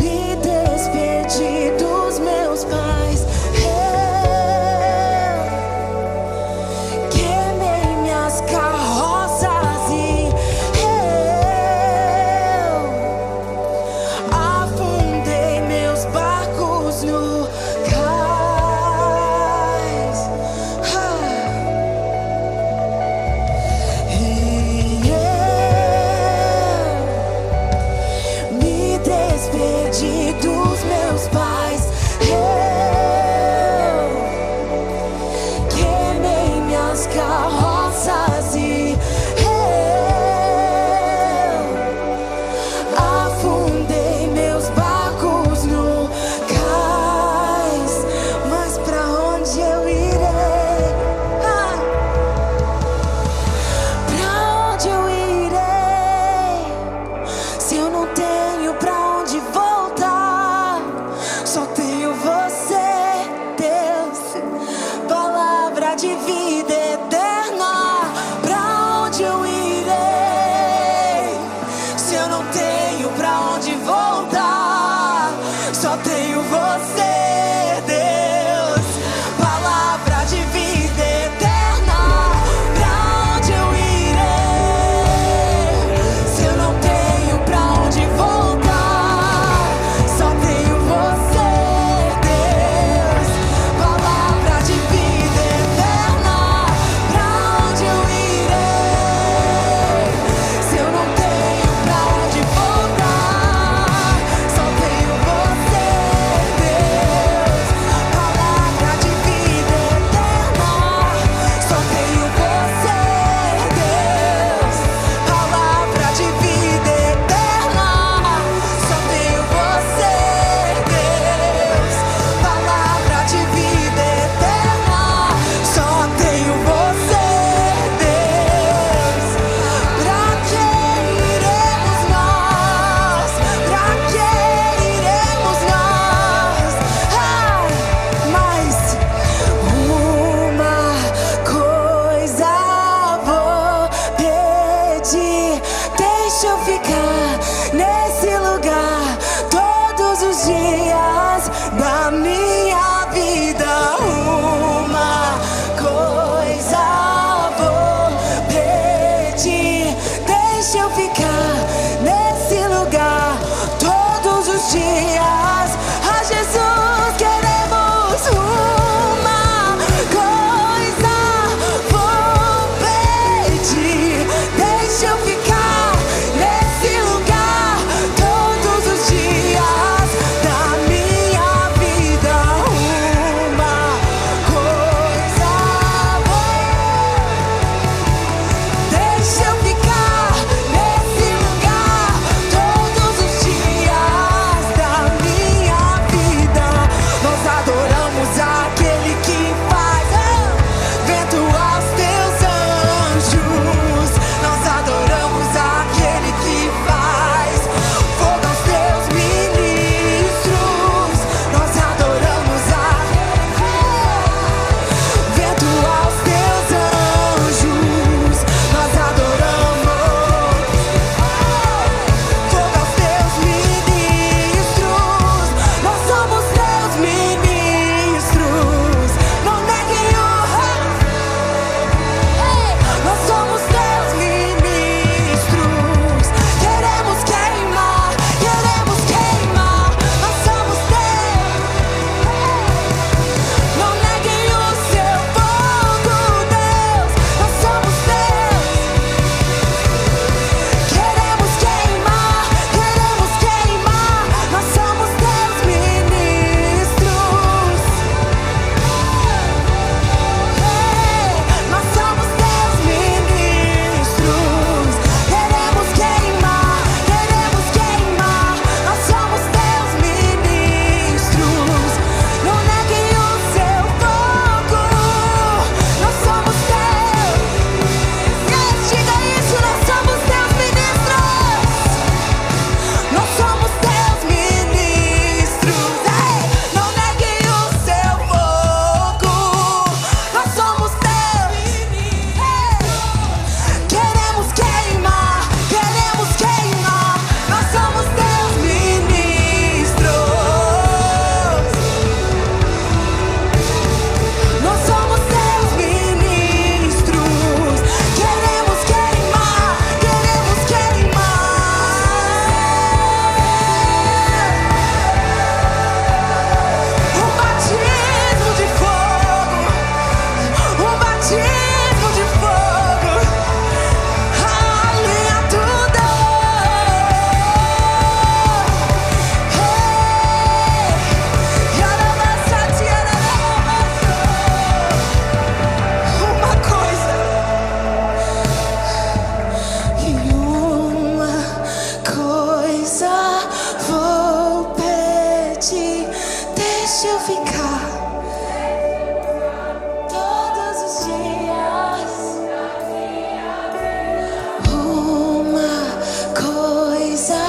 Me despedi dos meus pais. Eu queimei minhas carroças e eu afundei meus barcos no cais. E eu me despedi dos meus pais. Eu queimei minhas carroças e eu afundei meus barcos no cais. Mas pra onde eu irei? Pra onde eu irei? Se eu não tenho pra onde voltar, só tenho você, Deus, palavra de vida eterna. Pra onde eu irei? Se eu não tenho pra onde voltar, só tenho você, Deus, palavra de vida eterna. Pra onde eu irei? Se eu não tenho pra onde voltar, só tenho você, Deus, palavra de vida eterna. Pra onde eu irei? Se eu não tenho pra onde voltar, só tenho você, Deus, deixa eu ficar todos os dias. Uma coisa,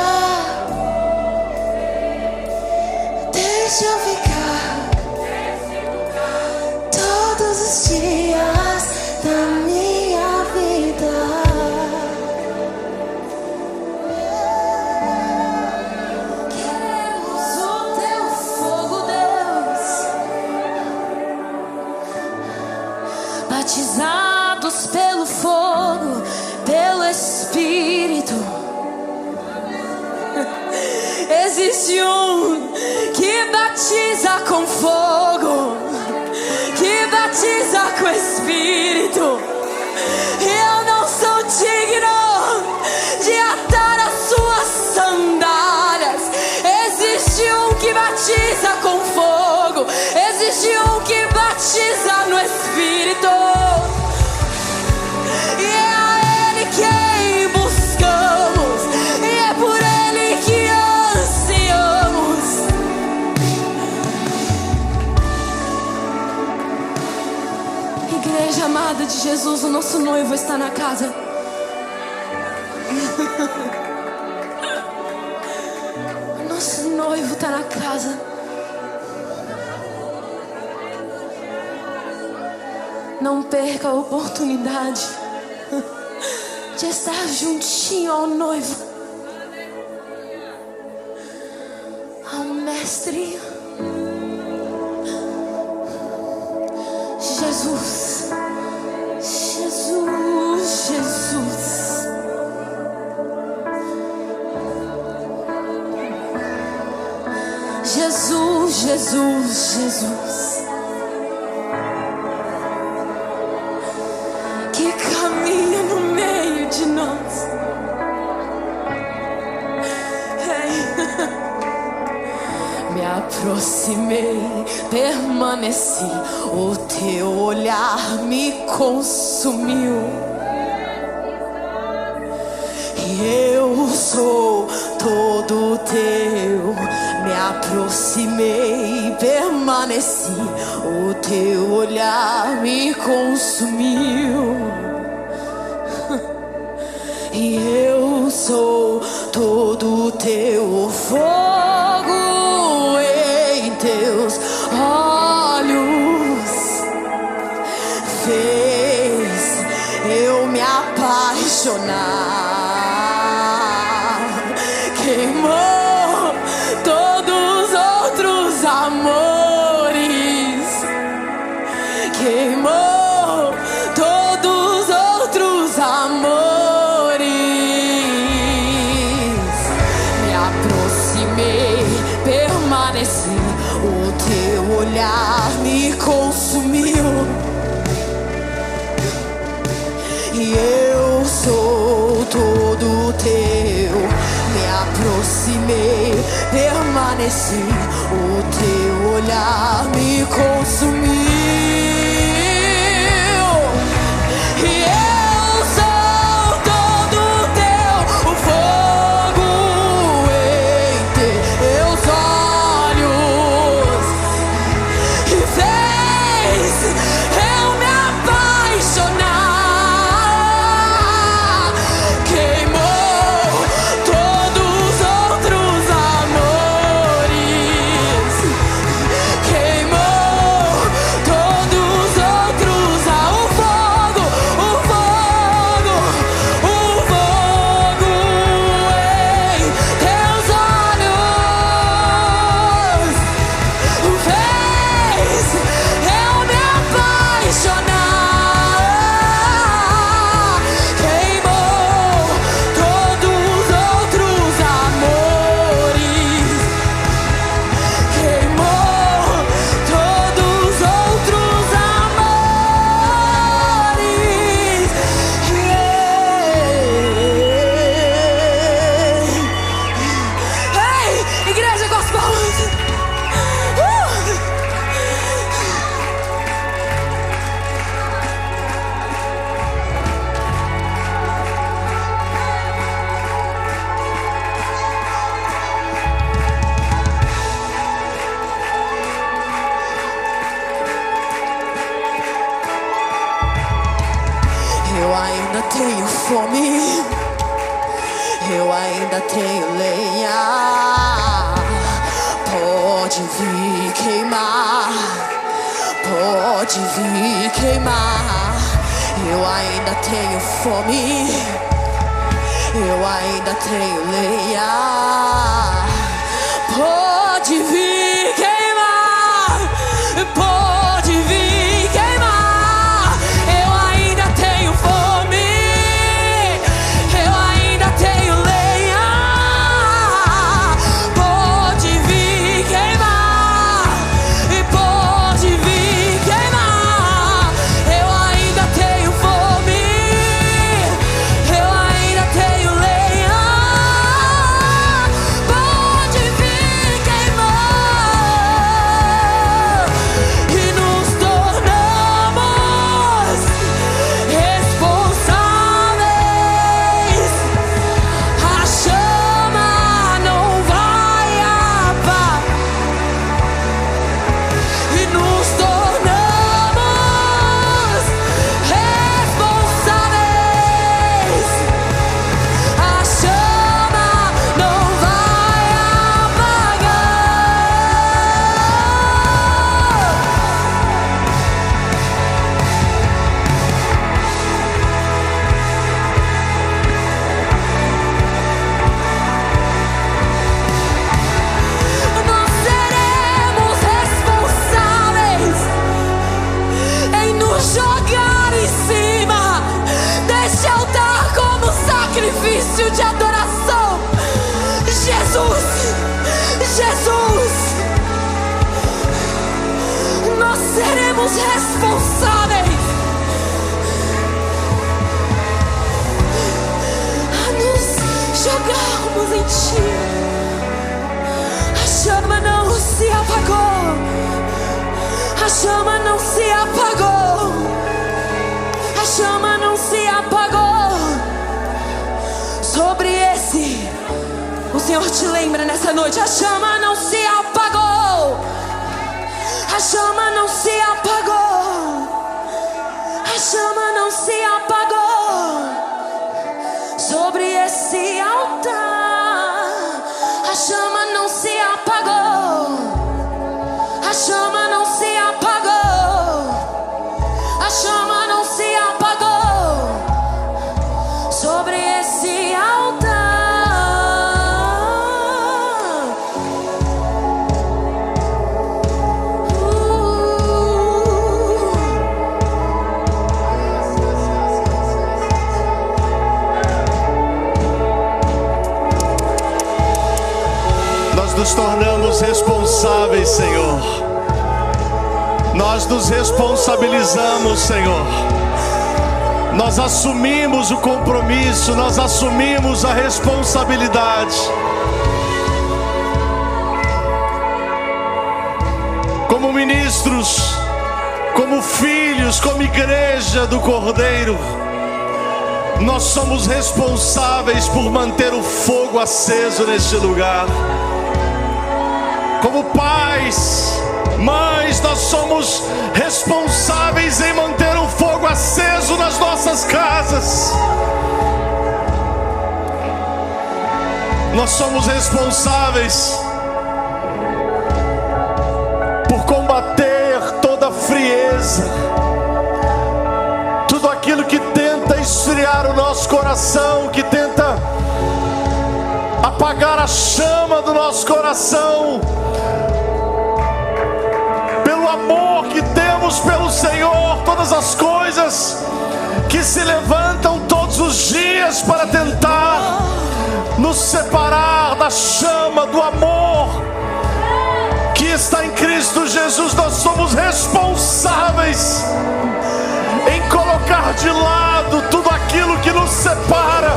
deixa eu ficar todos os dias da minha vida. Queremos o teu fogo, Deus, batizados pelo fogo, pelo Espírito. Existe um que batiza com fogo, que batiza com Espírito. E eu não sou digno de atar as suas sandálias. Existe um que batiza com fogo, existe um que batiza no Espírito. E é a Ele quem buscamos, e é por Ele que ansiamos. Igreja amada de Jesus, o nosso noivo está na casa. O nosso noivo está na casa. Não perca a oportunidade de estar juntinho ao noivo, ao mestre Jesus. Jesus, Jesus. Jesus, Jesus, Jesus, que caminha no meio de nós. Me aproximei, permaneci, o teu olhar me consumiu. E eu sou todo teu. Me aproximei, permaneci, o teu olhar me consumiu. E eu sou todo teu, fogo em teus olhos fez eu me apaixonar. Queimou todos os outros amores, queimou todos os outros amores. Me aproximei, permaneci, o teu olhar me consumiu. E eu sou todo teu. Me aproximei, permaneci, o teu olhar me consumiu. E eu sou todo teu, o fogo em teus olhos e fez eu me apaixonar. Queimou todos os outros amores, queimou tenho fome, eu ainda tenho lenha. Pode vir queimar, pode vir queimar. Eu ainda tenho fome, eu ainda tenho lenha. Pode vir queimar, pode vir queimar. Eu ainda tenho fome, eu ainda tenho lenha. Pode vir queimar, pode vir queimar. Eu ainda tenho fome, eu ainda tenho lenha. Pode vir queimar. E nos tornamos responsáveis. A chama não vai apagar. E nos tornamos responsáveis. A chama não vai Nós seremos responsáveis em nos jogar em cima deste altar como sacrifício de adoração. Jesus, Jesus, nós seremos responsáveis a nos jogarmos em Ti. A chama não se apagou, a chama não se apagou, a chama não se apagou. Sobre esse, o Senhor te lembra nessa noite: a chama não se apagou, a chama não se apagou, a chama não se apagou. Sobre esse altar, a chama não se apagou, a chama não se apagou, a chama não se apagou. Sobre esse altar. Nós nos tornamos responsáveis, Senhor. Nós nos responsabilizamos, Senhor. Nós assumimos o compromisso, nós assumimos a responsabilidade. Como ministros, como filhos, como igreja do Cordeiro, nós somos responsáveis por manter o fogo aceso neste lugar. Como pais, mães, nós somos responsáveis em manter o fogo aceso nas nossas casas. Nós somos responsáveis por combater toda frieza, tudo aquilo que tenta esfriar o nosso coração, que tenta apagar a chama do nosso coração. Pelo amor que temos pelo Senhor, todas as coisas que se levantam todos os dias para tentar nos separar da chama do amor que está em Cristo Jesus, nós somos responsáveis em colocar de lado tudo aquilo que nos separa,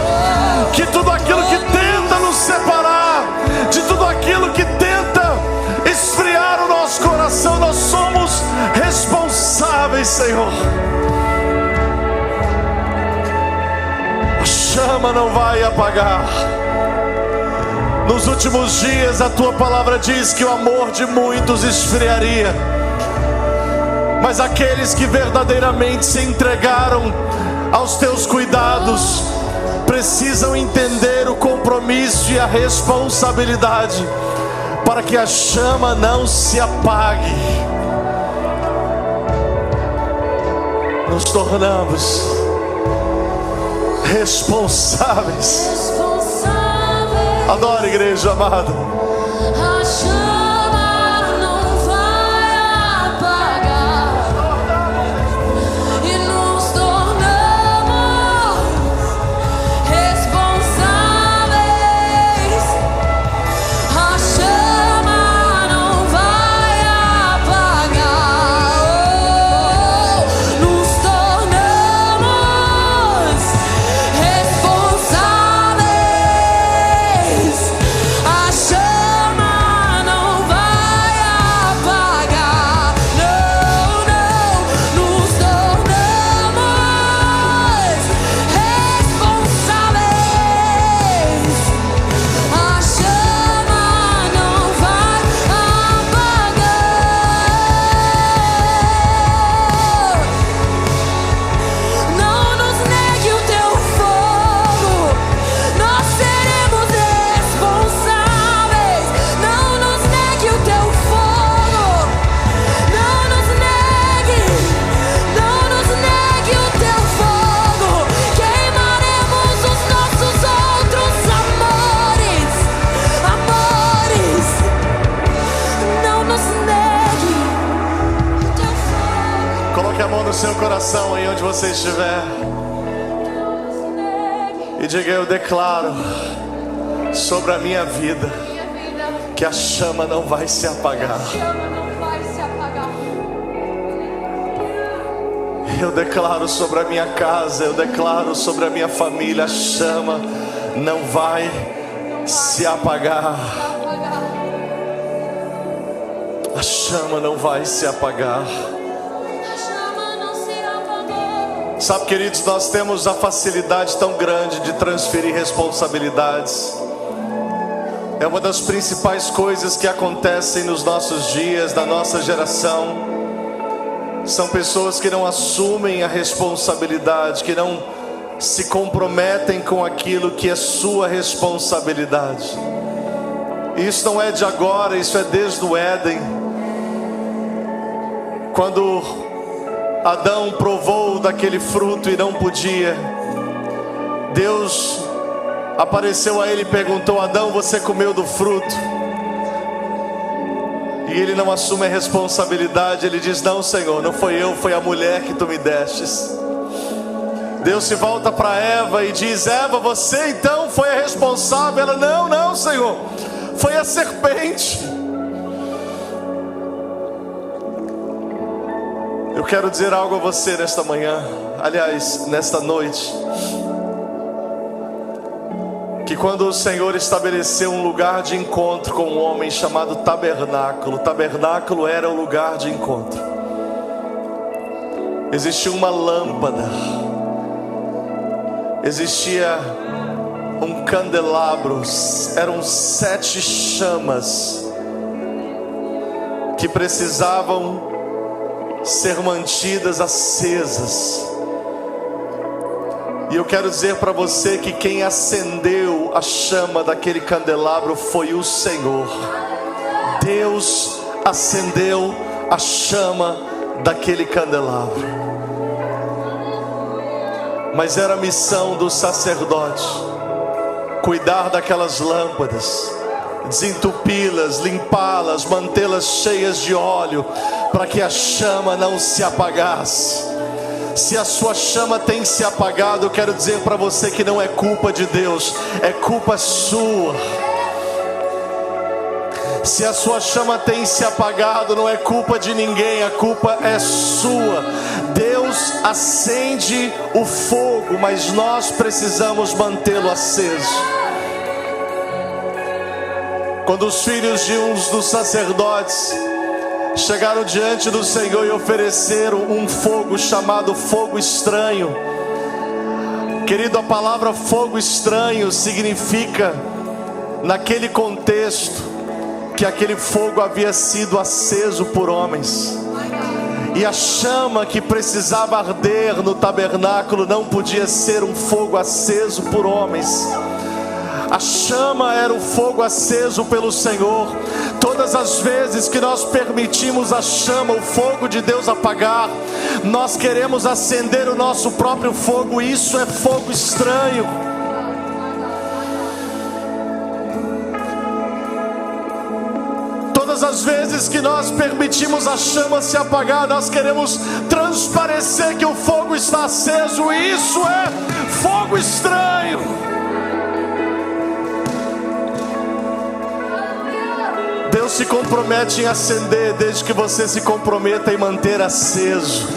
que tudo aquilo que tenta nos separar, de tudo aquilo que tenta esfriar o nosso coração. Nós somos responsáveis, Senhor. A chama não vai apagar. Nos últimos dias a tua palavra diz que o amor de muitos esfriaria, mas aqueles que verdadeiramente se entregaram aos teus cuidados, precisam entender o compromisso e a responsabilidade para que a chama não se apague. Nos tornamos responsáveis. Adore, igreja amada. A chama não vai apagar e nos tornamos responsáveis. A chama não vai apagar, nos tornamos responsáveis. A chama não vai apagar, não, não, nos tornamos responsáveis. A chama não vai apagar. Não nos negue o teu fogo, nós seremos responsáveis. Não nos negue o teu fogo, não nos negue o teu fogo. Queimaremos os nossos outros amores, amores. Não nos negue o teu fogo. Coloque a mão no seu coração aí onde você estiver e diga: eu declaro sobre a minha vida Minha vida, que a chama não vai se apagar. chama não vai se apagar. Eu declaro sobre a minha casa, eu declaro sobre a minha família: a chama não vai se apagar. A chama não vai se apagar. A chama não se apagou. Sabe, queridos, nós temos a facilidade tão grande de transferir responsabilidades. É uma das principais coisas que acontecem nos nossos dias, na nossa geração. São pessoas que não assumem a responsabilidade, que não se comprometem com aquilo que é sua responsabilidade. Isso não é de agora, isso é desde o Éden. Quando Adão provou daquele fruto e não podia, Deus apareceu a ele e perguntou: Adão, você comeu do fruto? E ele não assume a responsabilidade. Ele diz: não, Senhor, não foi eu, foi a mulher que tu me destes. Deus se volta para Eva e diz: Eva, você então foi a responsável? Ela: não, não, Senhor, foi a serpente. Eu quero dizer algo a você nesta manhã, aliás, nesta noite, que quando o Senhor estabeleceu um lugar de encontro com um homem chamado tabernáculo, o tabernáculo era o lugar de encontro. Existia uma lâmpada, existia um candelabro, eram 7 chamas que precisavam ser mantidas acesas. E eu quero dizer para você que quem acendeu a chama daquele candelabro foi o Senhor. Deus acendeu a chama daquele candelabro. Mas era a missão do sacerdote cuidar daquelas lâmpadas, desentupi-las, limpá-las, mantê-las cheias de óleo, para que a chama não se apagasse. Se a sua chama tem se apagado, eu quero dizer para você que não é culpa de Deus, é culpa sua. Se a sua chama tem se apagado, não é culpa de ninguém, a culpa é sua. Deus acende o fogo, mas nós precisamos mantê-lo aceso. Quando os filhos de uns dos sacerdotes chegaram diante do Senhor e ofereceram um fogo chamado fogo estranho. Querido, a palavra fogo estranho significa, naquele contexto, que aquele fogo havia sido aceso por homens. E a chama que precisava arder no tabernáculo não podia ser um fogo aceso por homens. A chama era o fogo aceso pelo Senhor. Todas as vezes que nós permitimos a chama, o fogo de Deus apagar, nós queremos acender o nosso próprio fogo, e isso é fogo estranho. Todas as vezes que nós permitimos a chama se apagar, nós queremos transparecer que o fogo está aceso, e isso é fogo estranho. Deus se compromete em acender, desde que você se comprometa em manter aceso.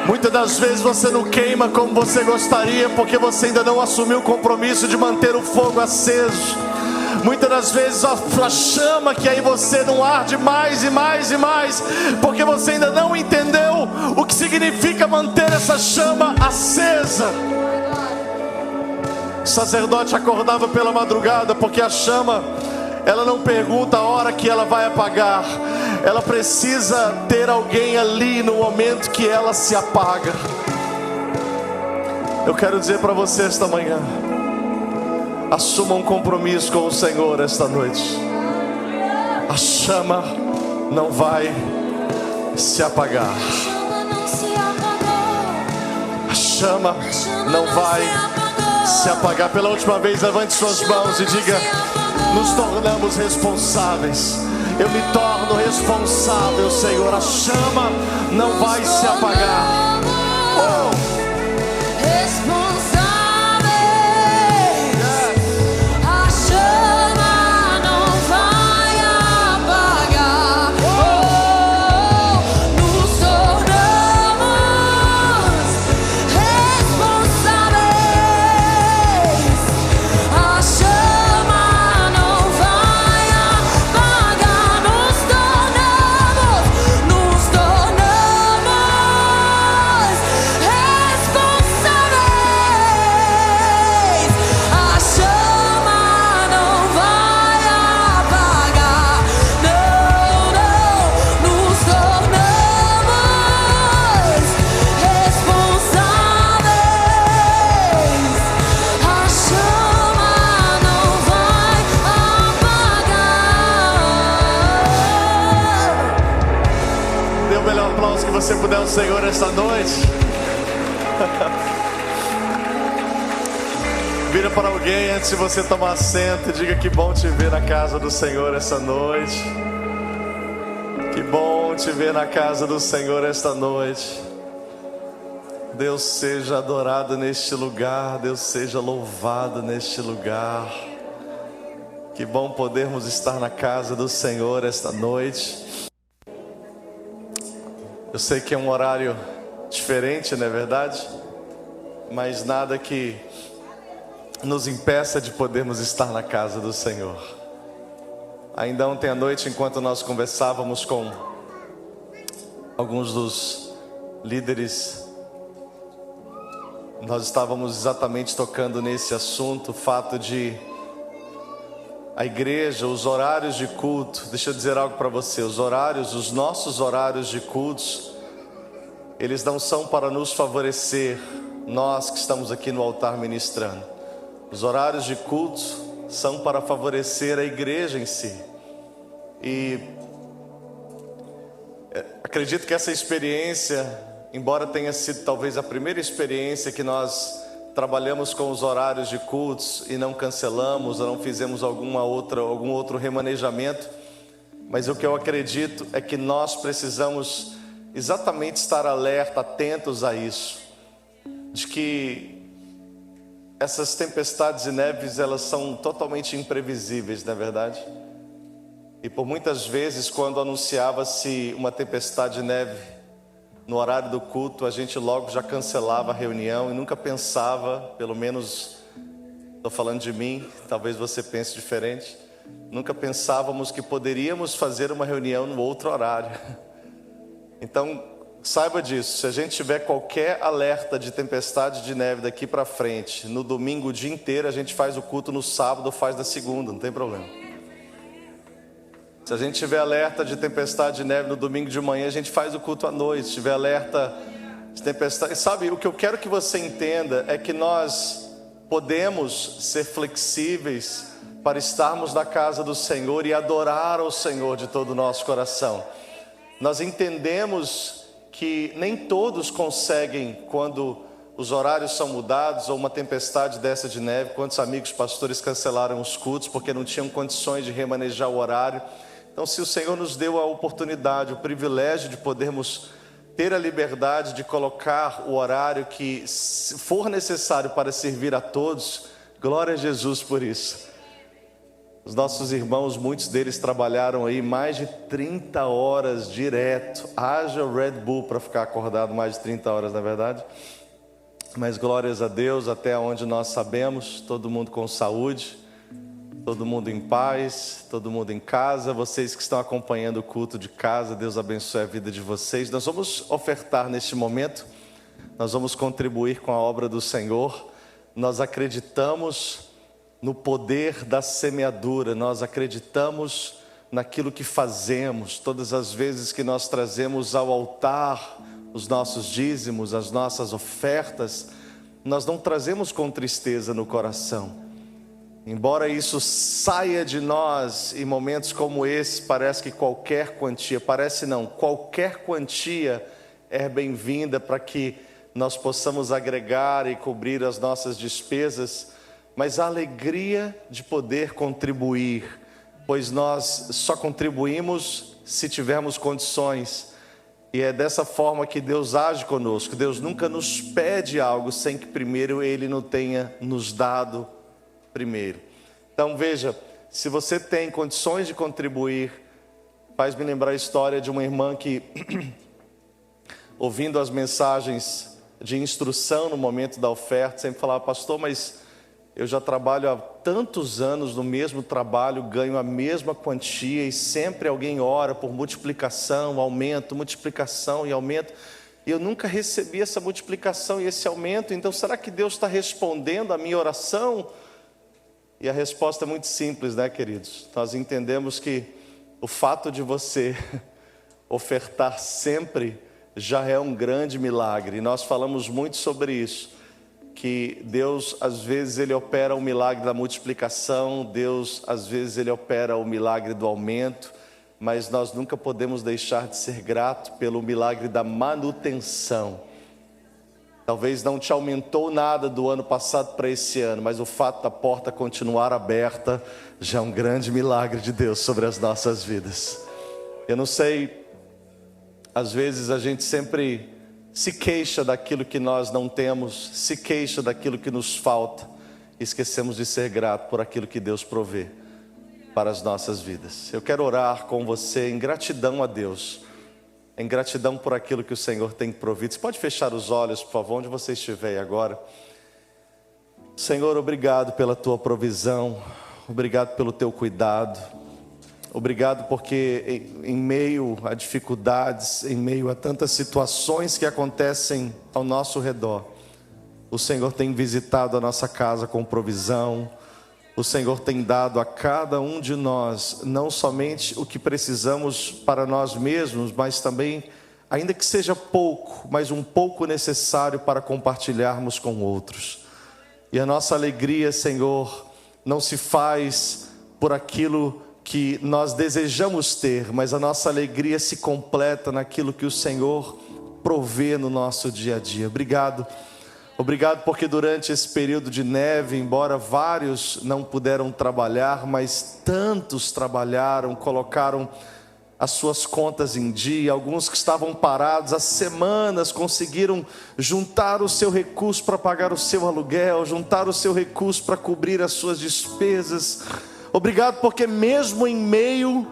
Muitas das vezes você não queima como você gostaria, porque você ainda não assumiu o compromisso de manter o fogo aceso. Muitas das vezes a chama que aí você não arde mais e mais e mais, porque você ainda não entendeu o que significa manter essa chama acesa. O sacerdote acordava pela madrugada, porque a chama, ela não pergunta a hora que ela vai apagar. Ela precisa ter alguém ali no momento que ela se apaga. Eu quero dizer para você esta manhã: assuma um compromisso com o Senhor esta noite. A chama não vai se apagar. A chama não vai se apagar. Pela última vez, levante suas mãos e diga: nos tornamos responsáveis. Eu me torno responsável, Senhor. A chama não vai se apagar. Oh. Você puder ao Senhor esta noite. Vira para alguém antes de você tomar assento e diga: que bom te ver na casa do Senhor esta noite. Que bom te ver na casa do Senhor esta noite. Deus seja adorado neste lugar. Deus seja louvado neste lugar. Que bom podermos estar na casa do Senhor esta noite. Eu sei que é um horário diferente, não é verdade? Mas nada que nos impeça de podermos estar na casa do Senhor. Ainda ontem à noite, enquanto nós conversávamos com alguns dos líderes, nós estávamos exatamente tocando nesse assunto, o fato de a igreja, os horários de culto. Deixa eu dizer algo para você: os nossos horários de cultos, eles não são para nos favorecer, nós que estamos aqui no altar ministrando. Os horários de culto são para favorecer a igreja em si. E acredito que essa experiência, embora tenha sido talvez a primeira experiência que nós trabalhamos com os horários de cultos e não cancelamos ou não fizemos algum outro remanejamento, mas o que eu acredito é que nós precisamos exatamente estar alerta, atentos a isso, de que essas tempestades e neves, elas são totalmente imprevisíveis, não é verdade? E por muitas vezes, quando anunciava-se uma tempestade de neve no horário do culto, a gente logo já cancelava a reunião e nunca pensava, pelo menos estou falando de mim, talvez você pense diferente, nunca pensávamos que poderíamos fazer uma reunião no outro horário. Então, saiba disso: se a gente tiver qualquer alerta de tempestade de neve daqui para frente, no domingo o dia inteiro, a gente faz o culto no sábado ou faz na segunda, não tem problema. Se a gente tiver alerta de tempestade de neve no domingo de manhã, a gente faz o culto à noite. Se tiver alerta de tempestade... Sabe, o que eu quero que você entenda é que nós podemos ser flexíveis para estarmos na casa do Senhor e adorar ao Senhor de todo o nosso coração. Nós entendemos que nem todos conseguem, quando os horários são mudados ou uma tempestade dessa de neve. Quantos amigos pastores cancelaram os cultos porque não tinham condições de remanejar o horário? Então, se o Senhor nos deu a oportunidade, o privilégio de podermos ter a liberdade de colocar o horário que for necessário para servir a todos, glória a Jesus por isso. Os nossos irmãos, muitos deles trabalharam aí mais de 30 horas direto. Haja Red Bull para ficar acordado mais de 30 horas, na verdade. Mas glórias a Deus, até onde nós sabemos, todo mundo com saúde, todo mundo em paz, todo mundo em casa. Vocês que estão acompanhando o culto de casa, Deus abençoe a vida de vocês. Nós vamos ofertar neste momento, nós vamos contribuir com a obra do Senhor. Nós acreditamos no poder da semeadura, nós acreditamos naquilo que fazemos. Todas as vezes que nós trazemos ao altar os nossos dízimos, as nossas ofertas, nós não trazemos com tristeza no coração. Embora isso saia de nós em momentos como esse, parece que qualquer quantia, qualquer quantia é bem-vinda para que nós possamos agregar e cobrir as nossas despesas, mas a alegria de poder contribuir, pois nós só contribuímos se tivermos condições, e é dessa forma que Deus age conosco. Deus nunca nos pede algo sem que primeiro Ele não tenha nos dado primeiro. Então veja, se você tem condições de contribuir, faz-me lembrar a história de uma irmã que, ouvindo as mensagens de instrução no momento da oferta, sempre falava: pastor, mas eu já trabalho há tantos anos no mesmo trabalho, ganho a mesma quantia e sempre alguém ora por multiplicação, aumento, multiplicação e aumento. E eu nunca recebi essa multiplicação e esse aumento, então será que Deus está respondendo a minha oração? E a resposta é muito simples, né, queridos? Nós entendemos que o fato de você ofertar sempre já é um grande milagre. E nós falamos muito sobre isso, que Deus, às vezes, Ele opera o milagre da multiplicação, Deus, às vezes, Ele opera o milagre do aumento, mas nós nunca podemos deixar de ser grato pelo milagre da manutenção. Talvez não te aumentou nada do ano passado para esse ano, mas o fato da porta continuar aberta já é um grande milagre de Deus sobre as nossas vidas. Eu não sei, às vezes a gente sempre se queixa daquilo que nós não temos, se queixa daquilo que nos falta, e esquecemos de ser grato por aquilo que Deus provê para as nossas vidas. Eu quero orar com você em gratidão a Deus, em gratidão por aquilo que o Senhor tem provido. Você pode fechar os olhos, por favor, onde você estiver agora. Senhor, obrigado pela Tua provisão, obrigado pelo Teu cuidado, obrigado porque em meio a dificuldades, em meio a tantas situações que acontecem ao nosso redor, o Senhor tem visitado a nossa casa com provisão. O Senhor tem dado a cada um de nós não somente o que precisamos para nós mesmos, mas também, ainda que seja pouco, mas um pouco necessário para compartilharmos com outros. E a nossa alegria, Senhor, não se faz por aquilo que nós desejamos ter, mas a nossa alegria se completa naquilo que o Senhor provê no nosso dia a dia. Obrigado porque durante esse período de neve, embora vários não puderam trabalhar, mas tantos trabalharam, colocaram as suas contas em dia. Alguns que estavam parados há semanas conseguiram juntar o seu recurso para pagar o seu aluguel, juntar o seu recurso para cobrir as suas despesas. Obrigado porque mesmo em meio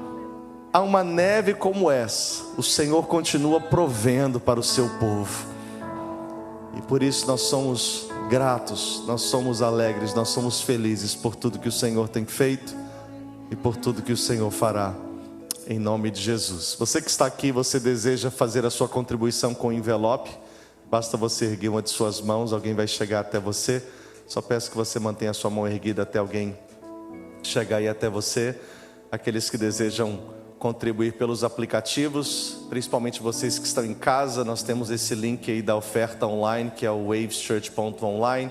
a uma neve como essa, o Senhor continua provendo para o seu povo. E por isso nós somos gratos, nós somos alegres, nós somos felizes por tudo que o Senhor tem feito e por tudo que o Senhor fará, em nome de Jesus. Você que está aqui, você deseja fazer a sua contribuição com envelope, basta você erguer uma de suas mãos, alguém vai chegar até você. Só peço que você mantenha a sua mão erguida até alguém chegar aí até você. Aqueles que desejam contribuir pelos aplicativos, principalmente vocês que estão em casa. Nós temos esse link aí da oferta online, que é o waveschurch.online,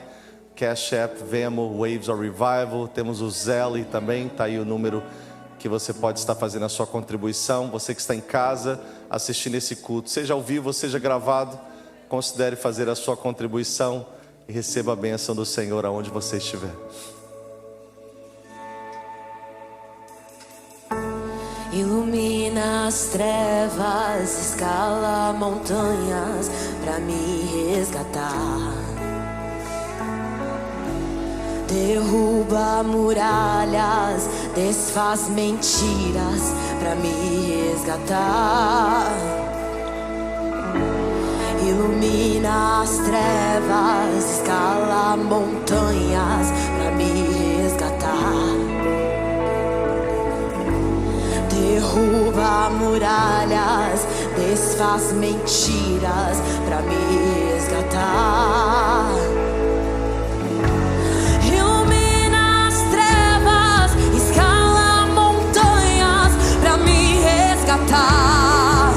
Cash App, Venmo, Waves or Revival. Temos o Zelle também, está aí o número que você pode estar fazendo a sua contribuição. Você que está em casa assistindo esse culto, seja ao vivo ou seja gravado, considere fazer a sua contribuição e receba a bênção do Senhor aonde você estiver. Ilumina as trevas, escala montanhas pra me resgatar. Derruba muralhas, desfaz mentiras pra me resgatar. Ilumina as trevas, escala montanhas pra me resgatar. Derruba muralhas, desfaz mentiras pra me resgatar. Ilumina as trevas, escala montanhas pra me resgatar.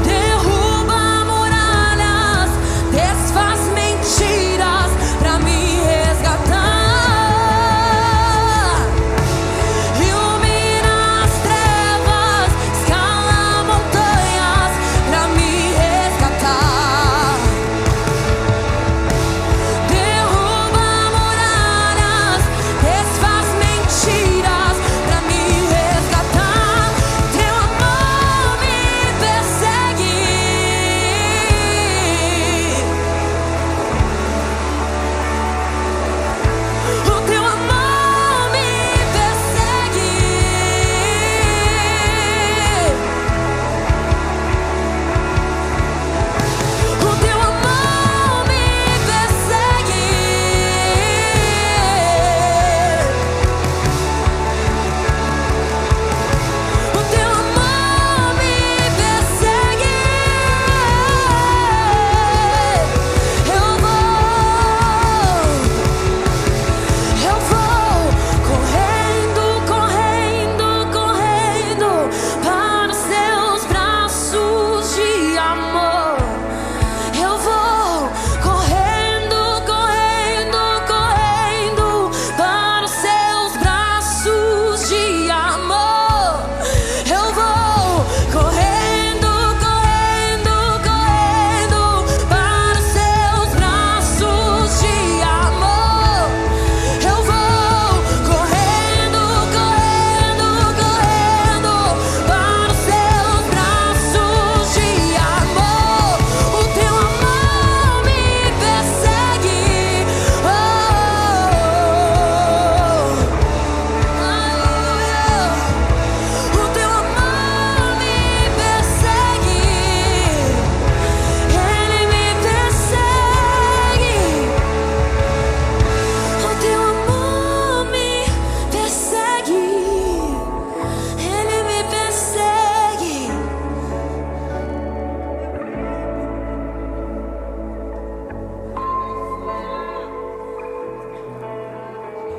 Derruba muralhas, desfaz mentiras pra me resgatar.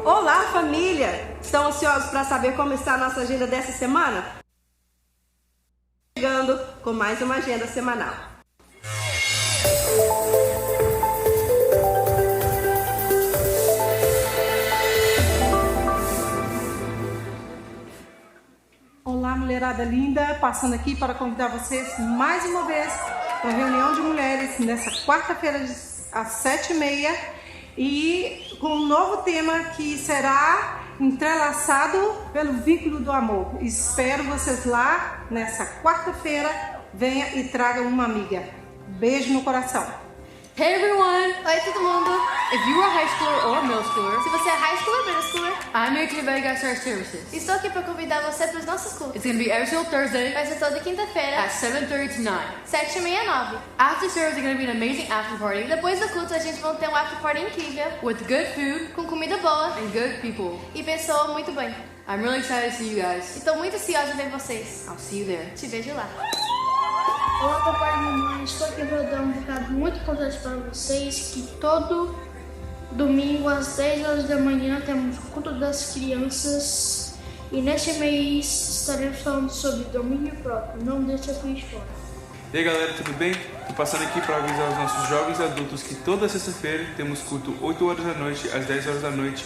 Olá, família! Estão ansiosos para saber como está a nossa agenda dessa semana? Chegando com mais uma agenda semanal. Olá, mulherada linda! Passando aqui para convidar vocês mais uma vez para a reunião de mulheres nessa quarta-feira às 7h30 e com um novo tema que será entrelaçado pelo vínculo do amor. Espero vocês lá nessa quarta-feira. Venha e traga uma amiga. Beijo no coração. Hey everyone! Oi todo mundo! If you are a high schooler or a middle schooler, Se você é high schooler ou middle schooler, I'm here to invite you guys to our services. estou aqui para convidar você para os nossos cultos. It's going to be every single Thursday Vai ser toda quinta-feira, at 7:30 to 9. 7h30 a 9. After service, there's going to be an amazing after party Depois do culto, a gente vai ter um after party incrível, with good food com comida boa and good people. e pessoa muito bem. I'm really excited to see you guys. Estou muito ansiosa de ver vocês. I'll see you there. Te vejo lá. Olá, papai e mamãe, estou aqui para dar um recado muito importante para vocês, que todo domingo às 10 horas da manhã temos o culto das crianças E nesse mês estaremos falando sobre domínio próprio. Não deixa por fora. E aí galera, tudo bem? Tô passando aqui para avisar os nossos jovens adultos que toda sexta-feira temos culto 8 horas da noite às 10 horas da noite.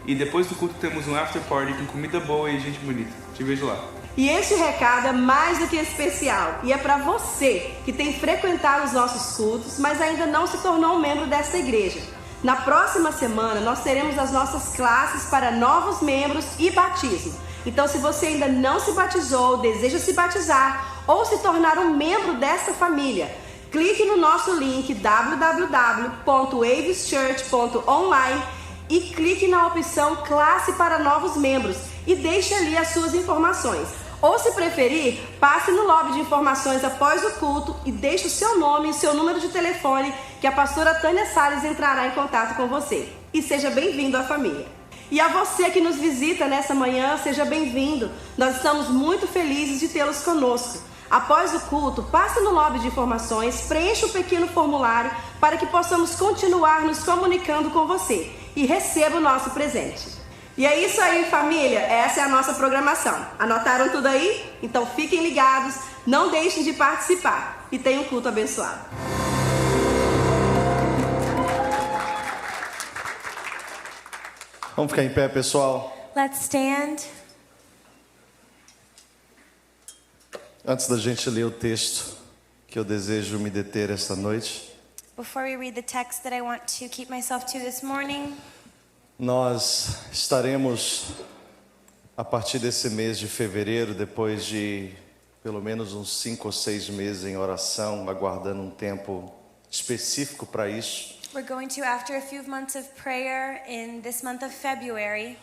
E depois do culto temos um after party com comida boa e gente bonita. Te vejo lá. E este recado é mais do que especial e é para você que tem frequentado os nossos cultos, mas ainda não se tornou um membro desta igreja. Na próxima semana nós teremos as nossas classes para novos membros e batismo. Então, se você ainda não se batizou, deseja se batizar ou se tornar um membro desta família, clique no nosso link www.waveschurch.online e clique na opção Classe para Novos Membros e deixe ali as suas informações. Ou, se preferir, passe no lobby de informações após o culto e deixe o seu nome e o seu número de telefone que a pastora Tânia Salles entrará em contato com você. E seja bem-vindo à família. E a você que nos visita nessa manhã, seja bem-vindo. Nós estamos muito felizes de tê-los conosco. Após o culto, passe no lobby de informações, preencha um pequeno formulário para que possamos continuar nos comunicando com você e receba o nosso presente. E é isso aí, família. Essa é a nossa programação. Anotaram tudo aí? Então fiquem ligados, não deixem de participar e tenham um culto abençoado. Vamos ficar em pé, pessoal. Let's stand. Antes da gente ler o texto que eu desejo me deter esta noite, Before we read the text that I want to keep myself to this morning, nós estaremos, a partir desse mês de fevereiro, depois de pelo menos uns 5 ou 6 meses em oração, aguardando um tempo específico para isso. we're going to, after a few months of prayer in this month of February,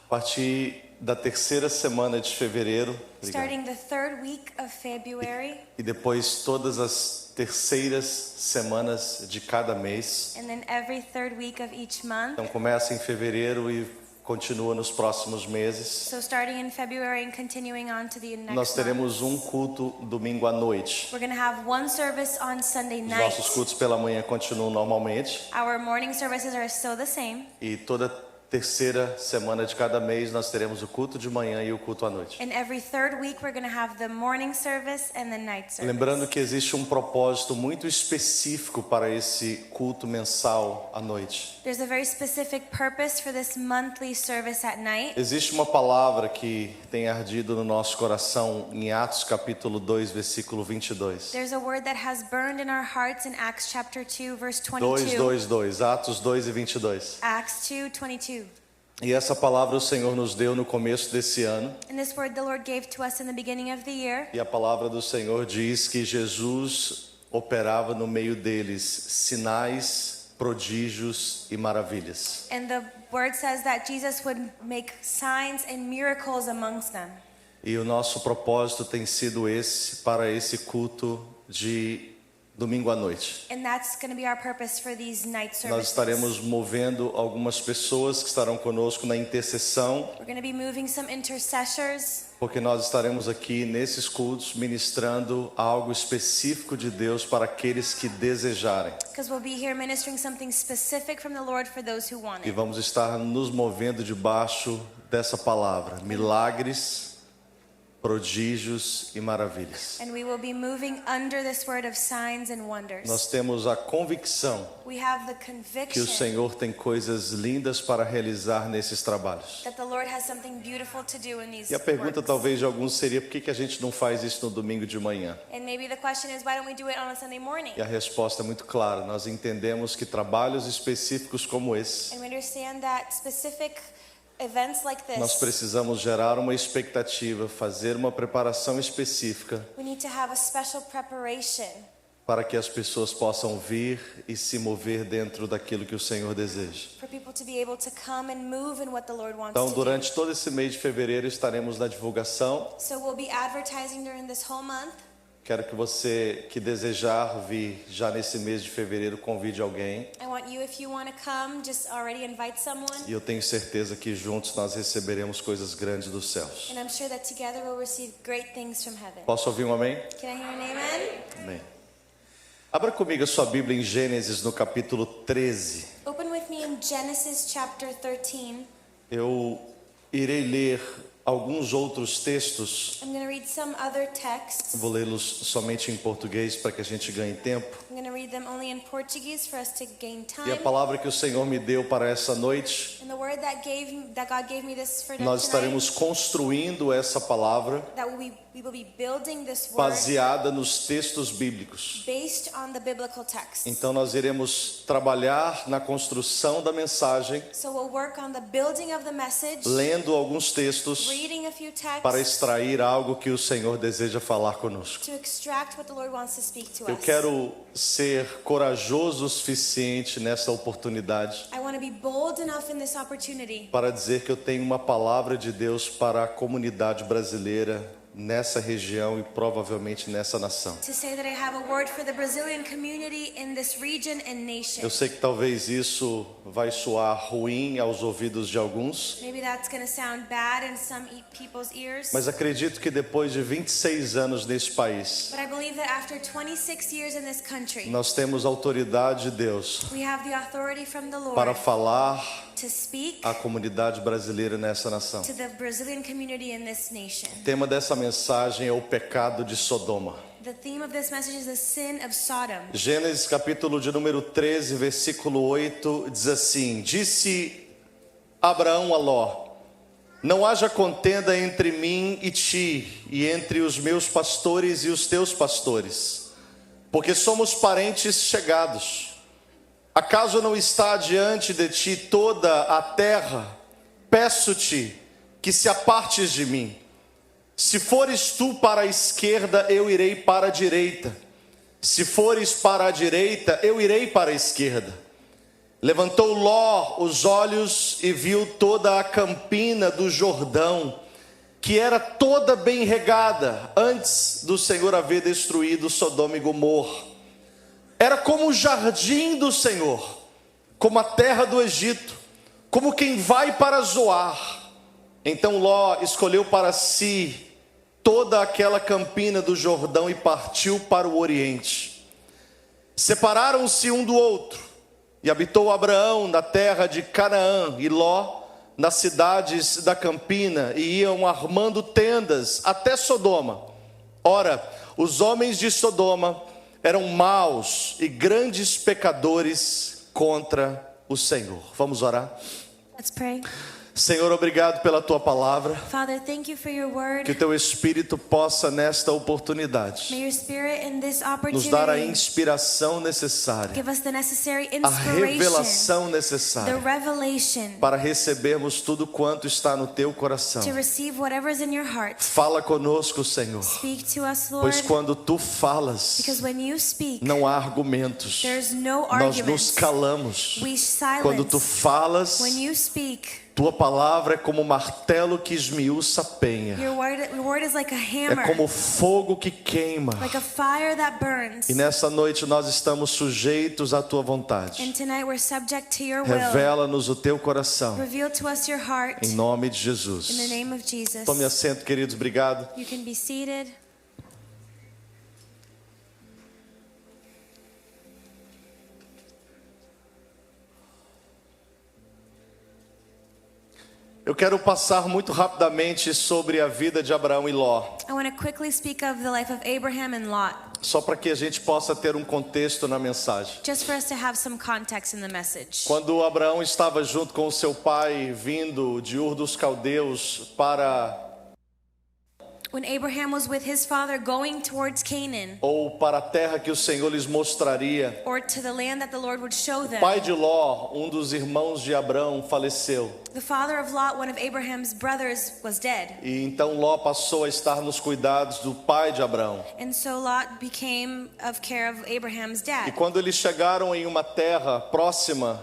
A partir da terceira semana de fevereiro, starting the third week of February, e depois todas as terceiras semanas de cada mês. and then every third week of each month. Então começa em fevereiro e continua nos próximos meses. So starting in February and continuing on to the next Nós month. teremos um culto domingo à noite. We're going to have one service on Sunday Os night. nossos cultos pela manhã continuam normalmente. Our morning services are still the same. E toda terceira semana de cada mês nós teremos o culto de manhã e o culto à noite. And every third week we're going to have the morning service and the night service. Lembrando que existe um propósito muito específico para esse culto mensal à noite. There's a very specific purpose for this monthly service at night. Existe uma palavra que tem ardido no nosso coração em Atos capítulo 2, versículo 22. There's a word that has burned in our hearts in Acts chapter 2 verse 2, 22. 2, 2. Atos 2 e 22. Acts 2:22. E essa palavra o Senhor nos deu no começo desse ano. And this word the Lord gave to us in the beginning of the year. E a palavra do Senhor diz que Jesus operava no meio deles sinais, prodígios e maravilhas. And the word says that Jesus would make signs and miracles amongst them. E o nosso propósito tem sido esse para esse culto de domingo à noite. And that's going to be our purpose for these night Nós services. estaremos movendo algumas pessoas que estarão conosco na intercessão, We're going to be moving some intercessors porque nós estaremos aqui nesses cultos ministrando algo específico de Deus para aqueles que desejarem. because we'll be here ministering something specific from the Lord for those who want E it. vamos estar nos movendo debaixo dessa palavra: milagres, prodígios e maravilhas. And we will be moving under this word of signs and wonders. Nós temos a convicção We have the que o conviction Senhor tem coisas lindas para realizar nesses trabalhos. that the Lord has something beautiful to do in these E a pergunta works. talvez de alguns seria: por que a gente não faz isso no domingo de manhã? And maybe the question is, why don't we do it on a Sunday morning? E a resposta é muito clara: nós entendemos que trabalhos específicos como esse, And we understand that specific events like nós this, precisamos gerar uma expectativa, fazer uma preparação específica we need to have a special preparation para que as pessoas possam vir e se mover dentro daquilo que o Senhor deseja. for people to be able to come and move in what the Lord wants Então, to durante do. todo esse mês de fevereiro estaremos na divulgação. So we'll be advertising during this whole month. Quero que você que desejar vir já nesse mês de fevereiro convide alguém. I want you, if you want to come, just already invite someone. E eu tenho certeza que juntos nós receberemos coisas grandes dos céus. And I'm sure that together we'll receive great things from heaven. Posso ouvir um amém? Can I hear an amen? Amém. Abra comigo a sua Bíblia em Gênesis no capítulo 13. Open with me in Genesis chapter 13. Eu irei ler alguns outros textos. I'm going to read some other texts. Vou lê-los somente em português para que a gente ganhe tempo. I'm going to read them only in Portuguese for us to gain time. E a palavra que o Senhor me deu para essa noite, And the word that God gave me this for nós estaremos tonight, construindo essa palavra that we will be building this word baseada nos textos bíblicos. based on the biblical text. Então nós iremos trabalhar na construção da mensagem, So we'll work on the building of the message, lendo alguns textos reading a few texts para extrair algo que o Senhor deseja falar conosco. to extract what the Lord wants to speak to Eu us. quero ser corajoso o suficiente nessa oportunidade I want to be bold enough in this opportunity para dizer que eu tenho uma palavra de Deus para a comunidade brasileira nessa região e provavelmente nessa nação. to say that I have a word for the Brazilian community in this region and nation. Eu sei que talvez isso vai soar ruim aos ouvidos de alguns, Maybe that's going to sound bad in some people's ears. mas acredito que depois de 26 anos nesse país, But I believe that after 26 years in this country, nós temos autoridade de Deus we have the authority from the Lord para falar to speak à comunidade brasileira nessa nação. to the Brazilian community in this nation. O tema dessa mensagem é o pecado de Sodoma. The theme of this message is the sin of Sodom. Gênesis capítulo de número 13, versículo 8, diz assim: Disse Abraão a Ló: Não haja contenda entre mim e ti, e entre os meus pastores e os teus pastores, porque somos parentes chegados. Acaso não está diante de ti toda a terra? Peço-te que se apartes de mim. Se fores tu para a esquerda, eu irei para a direita. Se fores para a direita, eu irei para a esquerda. Levantou Ló os olhos e viu toda a campina do Jordão, que era toda bem regada, antes do Senhor haver destruído Sodoma e Gomorra. Era como o jardim do Senhor, como a terra do Egito, como quem vai para Zoar. Então Ló escolheu para si toda aquela campina do Jordão e partiu para o Oriente. Separaram-se um do outro, e habitou Abraão na terra de Canaã, e Ló nas cidades da campina, e iam armando tendas até Sodoma. Ora, os homens de Sodoma eram maus e grandes pecadores contra o Senhor. Vamos orar. Let's pray. Senhor, obrigado pela tua palavra. Father, thank you for your word. Que o teu Espírito possa nesta oportunidade May your spirit in this nos dar a opportunity inspiração necessária, give us the necessary a inspiration, revelação the necessária revelation para recebermos tudo quanto está no teu coração. to receive whatever's in your heart. Fala conosco, Senhor, Speak to us, Lord, pois quando tu falas, because when you speak, não há argumentos. there's no Nós nos arguments. calamos. We Quando tu silence. falas, When you speak, tua palavra é como martelo que esmiuça a penha. your word is like a É hammer, como fogo que queima. like a fire that burns. E nessa noite nós estamos sujeitos à tua vontade. And tonight we're subject to your will. Revela-nos o teu coração. Reveal to us your heart. Em nome de Jesus. In the name of Jesus. Tome assento, queridos. Obrigado. You can be seated. Eu quero passar muito rapidamente sobre a vida de Abraão e Ló, I want to quickly speak of the life of Abraham and Lot, só para que a gente possa ter um contexto na mensagem. just for us to have some context in the message. Quando Abraão estava junto com o seu pai, vindo de Ur dos Caldeus para When Abraham was with his father going towards Canaan, ou para a terra que o Senhor lhes mostraria, or to the land that the Lord would show o them, pai de Ló, um dos irmãos de Abraão, faleceu. the father of Lot, one of Abraham's brothers, was dead. E então Ló passou a estar nos cuidados do pai de Abraão. And so Lot became of care of Abraham's E dad. quando eles chegaram em uma terra próxima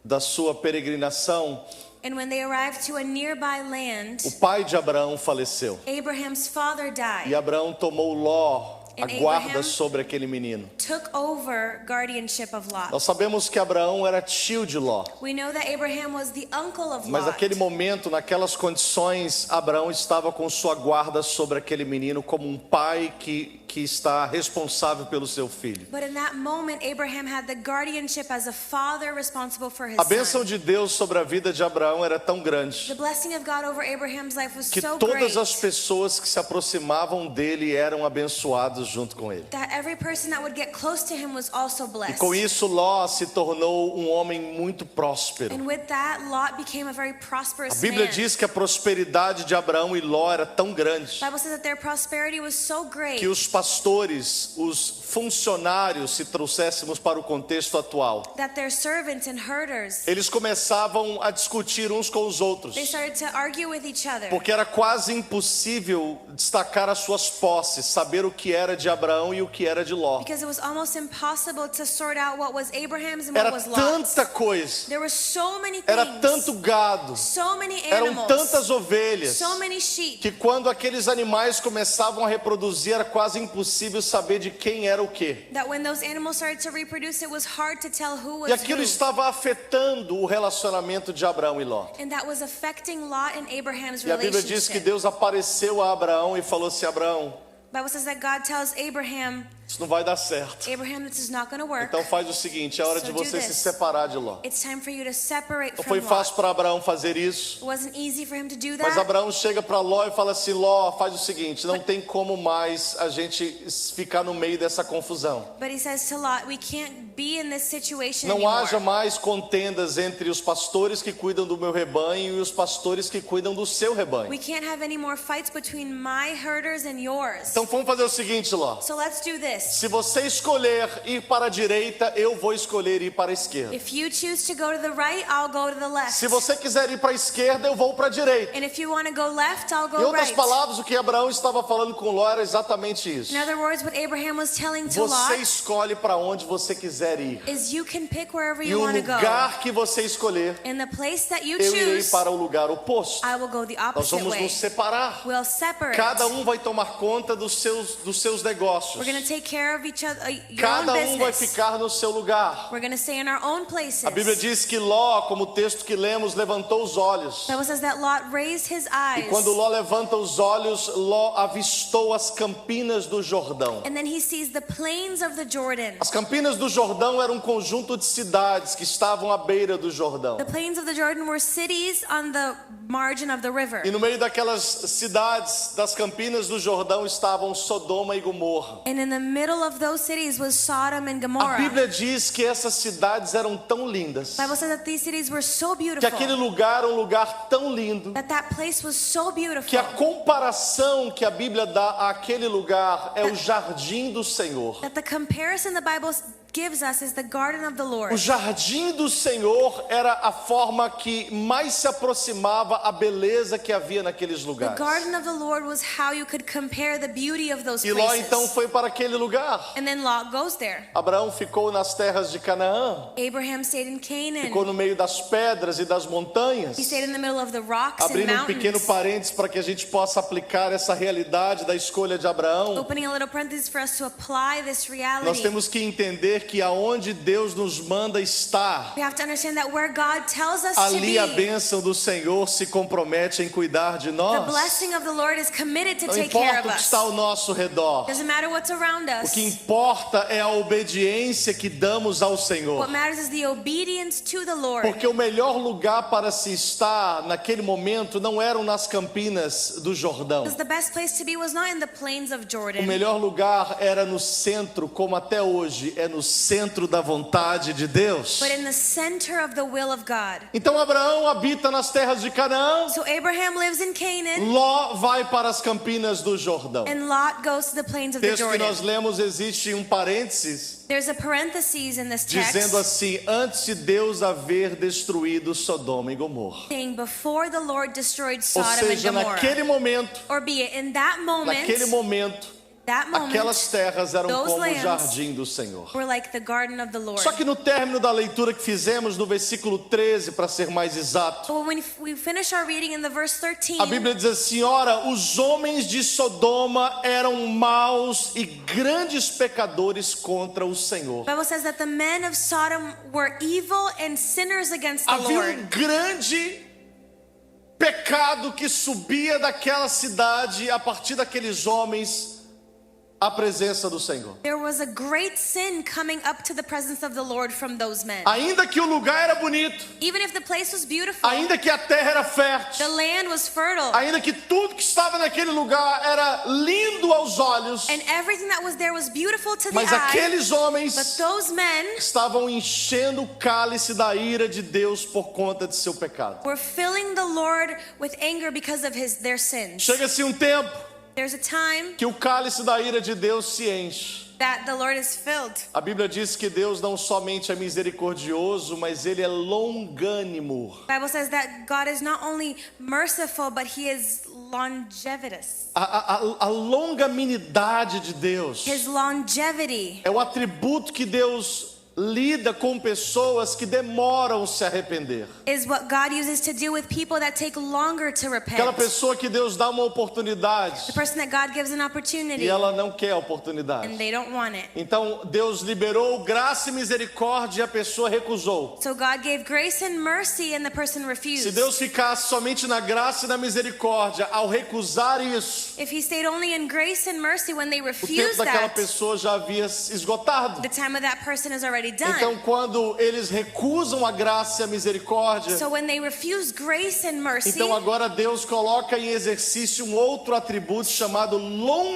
da sua peregrinação, And when they arrived to a nearby land, o pai de Abraão faleceu. Abraham's father E died. Abraão tomou Ló a And guarda Abraham sobre aquele menino. took over guardianship of Lot. Nós sabemos que Abraão era tio de Ló. We know that Abraham was the uncle of Mas Lot. naquele momento, naquelas condições, Abraão estava com sua guarda sobre aquele menino como um pai que está responsável pelo seu filho. But in that moment, Abraham had the guardianship as a father responsible for his A bênção son. de Deus sobre a vida de Abraão era tão The grande blessing of God over Abraham's life was que so great todas as pessoas que se aproximavam dele eram abençoadas junto com ele. that every person that would get close to him was also E blessed. com isso, Ló se tornou um homem muito próspero. And with that, Lot became a very prosperous A Bíblia man. diz que a prosperidade de Abraão e Ló era tão grande The Bible says that their prosperity was so great que os pastores, os funcionários, se trouxéssemos para o contexto atual, that their servants and herders, eles começavam a discutir uns com os outros, they started to argue with each other. porque era quase impossível destacar as suas posses, saber o que era de Abraão e o que era de Ló. Because it was almost impossible to sort out what was Abraham's and what Era was Lot's. tanta coisa, There were so many era things, tanto gado, so many eram animals, tantas ovelhas, so many sheep, que quando aqueles animais começavam a reproduzir, era quase impossível saber de quem era o quê. that when those animals started to reproduce, it was hard to tell who E was aquilo who. estava afetando o relacionamento de Abraão e Ló. And that was affecting Lot and Abraham's E a Bíblia diz que relationship. Deus apareceu a Abraão e falou assim: Abraão, The Bible says that God tells Abraham, isso não vai dar certo. Abraham, this is not going to work. Então faz o seguinte, é hora So de do você se this. separar de Ló. It's time for you to separate Não from foi fácil Lot. para Abraão fazer isso, It wasn't easy for him to do mas that. Abraão chega para Ló e fala assim: Ló, faz o seguinte, não tem como mais a gente ficar no meio dessa confusão. But he says to Lot, we can't be in this situation Não haja anymore. mais contendas entre os pastores que cuidam do meu rebanho e os pastores que cuidam do seu rebanho. We can't have any more fights between my herders and yours. Então vamos fazer o seguinte, Ló. So let's do this. Se você escolher ir para a direita, eu vou escolher ir para a esquerda. If you choose to go to the right, I'll go to the left. Se você quiser ir para a esquerda, eu vou para a direita. And if you want to go left, I'll Em go outras right. palavras, o que Abraão estava falando com Ló era exatamente isso. In other words, what Abraham was telling to Você Lot escolhe para onde você quiser ir. is you can pick wherever E you o want to go. lugar que você escolher, In the place that you eu irei choose, para o lugar oposto. I will go the Nós opposite vamos way. nos separar. We'll separate. Cada vai tomar conta dos seus negócios. We're going to take care of each other, your own Cada vai business. ficar no seu lugar. We're going to stay in our own places. A Bíblia diz que Ló, como o texto que lemos, levantou os olhos. The Bible says that Lot raised his E eyes. quando Ló levanta os olhos, Ló avistou as campinas do Jordão. And then he sees the plains of the Jordan. As campinas do Jordão eram um conjunto de cidades que estavam à beira do Jordão. The plains of the Jordan were cities on the margin of the river. E no meio daquelas cidades, das campinas do Jordão, estavam Sodoma e Gomorra. And in the middle of those cities was Sodom and A Gomorrah. Bíblia diz que essas cidades eram tão lindas, The Bible says that these cities were so que beautiful. aquele lugar era um lugar tão lindo, That place was so beautiful. que a comparação que a Bíblia dá àquele lugar é o jardim do Senhor. That the comparison the Bible gives us is the garden of the Lord. O jardim do Senhor era a forma que mais se aproximava à beleza que havia naqueles The lugares. garden of the Lord was how you could compare the beauty of those E Ló places. então foi para aquele lugar. And then Lot goes there. Abraão ficou nas terras de Canaã, Abraham stayed in Canaan. ficou no meio das pedras e das montanhas. He stayed in the middle of the rocks and Abrindo um pequeno mountains. parênteses para que a gente possa aplicar essa realidade da escolha de Abraão. Opening a little parenthesis for us to apply this reality. Nós temos que entender que aonde Deus nos manda estar, We have to understand that where God tells us to ali a be, bênção do Senhor se compromete em cuidar de the nós. blessing of the Lord is committed to Não take care importa of o que us. está ao nosso redor. Doesn't matter what's around O us. que importa é a obediência que damos ao Senhor. What matters is the obedience to the Lord. Porque o melhor lugar para se estar naquele momento não eram nas campinas do Jordão. Because the best place to be was not in the plains of O Jordan. melhor lugar era no centro, como até hoje é no centro da vontade de Deus. But in the center of the will of God. Então Abraão habita nas terras de Canaã. So Abraham lives in Canaan, Ló vai para as campinas do Jordão. and Lot goes to the plains O of the texto que Jordan. nós lemos existe um parênteses There's a parenthesis in this text dizendo assim: antes de Deus haver destruído Sodoma e Gomorra. saying before the Lord destroyed Ou Sodom and seja, Gomorrah. naquele momento, Or be it in that moment, naquele momento, That moment, aquelas terras eram those como o lands jardim do Senhor. were like the garden of the Lord. Só que no término da leitura que fizemos, no versículo 13, para ser mais exato, But when we finish our reading in the verse 13, a Bíblia diz assim: ora, os homens de Sodoma eram maus e grandes pecadores contra o Senhor. the Bible says that the men of Sodom were evil and sinners against the Havia Lord. grande pecado que subia daquela cidade, a partir daqueles homens, à presença do Senhor. There was a great sin coming up to the presence of the Lord from those men. Ainda que o lugar era bonito, Even if the place was beautiful, ainda que a terra era the fértil, land was fertile, ainda que tudo que estava naquele lugar era lindo aos olhos, and everything that was there was beautiful to the mas eye, aqueles but homens those men estavam enchendo o cálice da ira de Deus por conta de seu pecado. were filling the Lord with anger because of their sins. Chega-se um tempo There's a time que o cálice da ira de Deus se enche. that the Lord is filled. A Bíblia diz que Deus não somente é misericordioso, mas Ele é longânimo. The Bible says that God is not only merciful, but He is longevitous. A longanimidade de Deus His longevity é o atributo que Deus lida com pessoas que demoram se arrepender. is what God uses to deal with people that take longer to repent. Aquela pessoa que Deus dá uma oportunidade The person that God gives an opportunity e ela não quer a and oportunidade. they don't want it. Então Deus liberou graça e misericórdia e a pessoa recusou. So God gave grace and mercy and the person Se refused. Deus ficasse somente na graça e na misericórdia, ao recusar isso, If He stayed only in grace and mercy when they o tempo refused daquela that, pessoa já havia se esgotado. the time of that person is already Então, done. quando eles recusam a graça e a misericórdia, So when they refuse grace and mercy, então agora Deus coloca em exercício um outro atributo chamado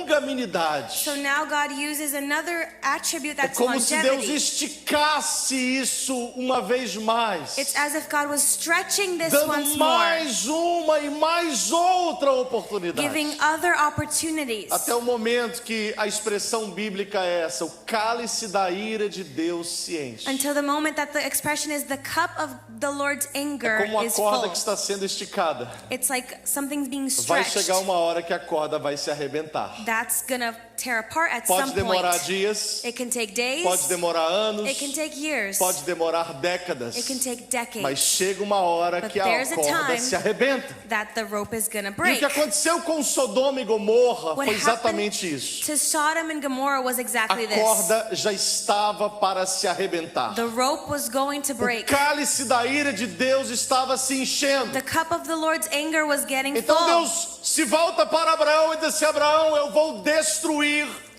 longanimidade. so now God uses another attribute É that's como se Deus longevity. esticasse isso uma vez mais, It's as if God was stretching this once dando more, mais uma e mais outra oportunidade. giving other opportunities. Até o momento que a expressão bíblica é essa: o cálice da ira de Deus se enche. Until the moment that the expression is the cup of the Lord's É anger como a is corda full. que está sendo esticada. It's like something's being Vai stretched. chegar uma hora que a corda vai se arrebentar. That's gonna tear apart at Pode some demorar point. dias, It can take days. pode demorar anos, It can take years. pode demorar décadas, It can take decades. mas chega uma hora But que a there's a corda time se arrebenta. that the rope is gonna E o break. que aconteceu com Sodoma e Gomorra What foi happened exatamente isso. to Sodom and Gomorrah was A exactly this. corda já estava para se arrebentar. The rope was going to O break. cálice da ira de Deus estava se enchendo. The cup of the Lord's anger was getting Então full. Deus se volta para Abraão e diz assim: Abraão, eu vou destruir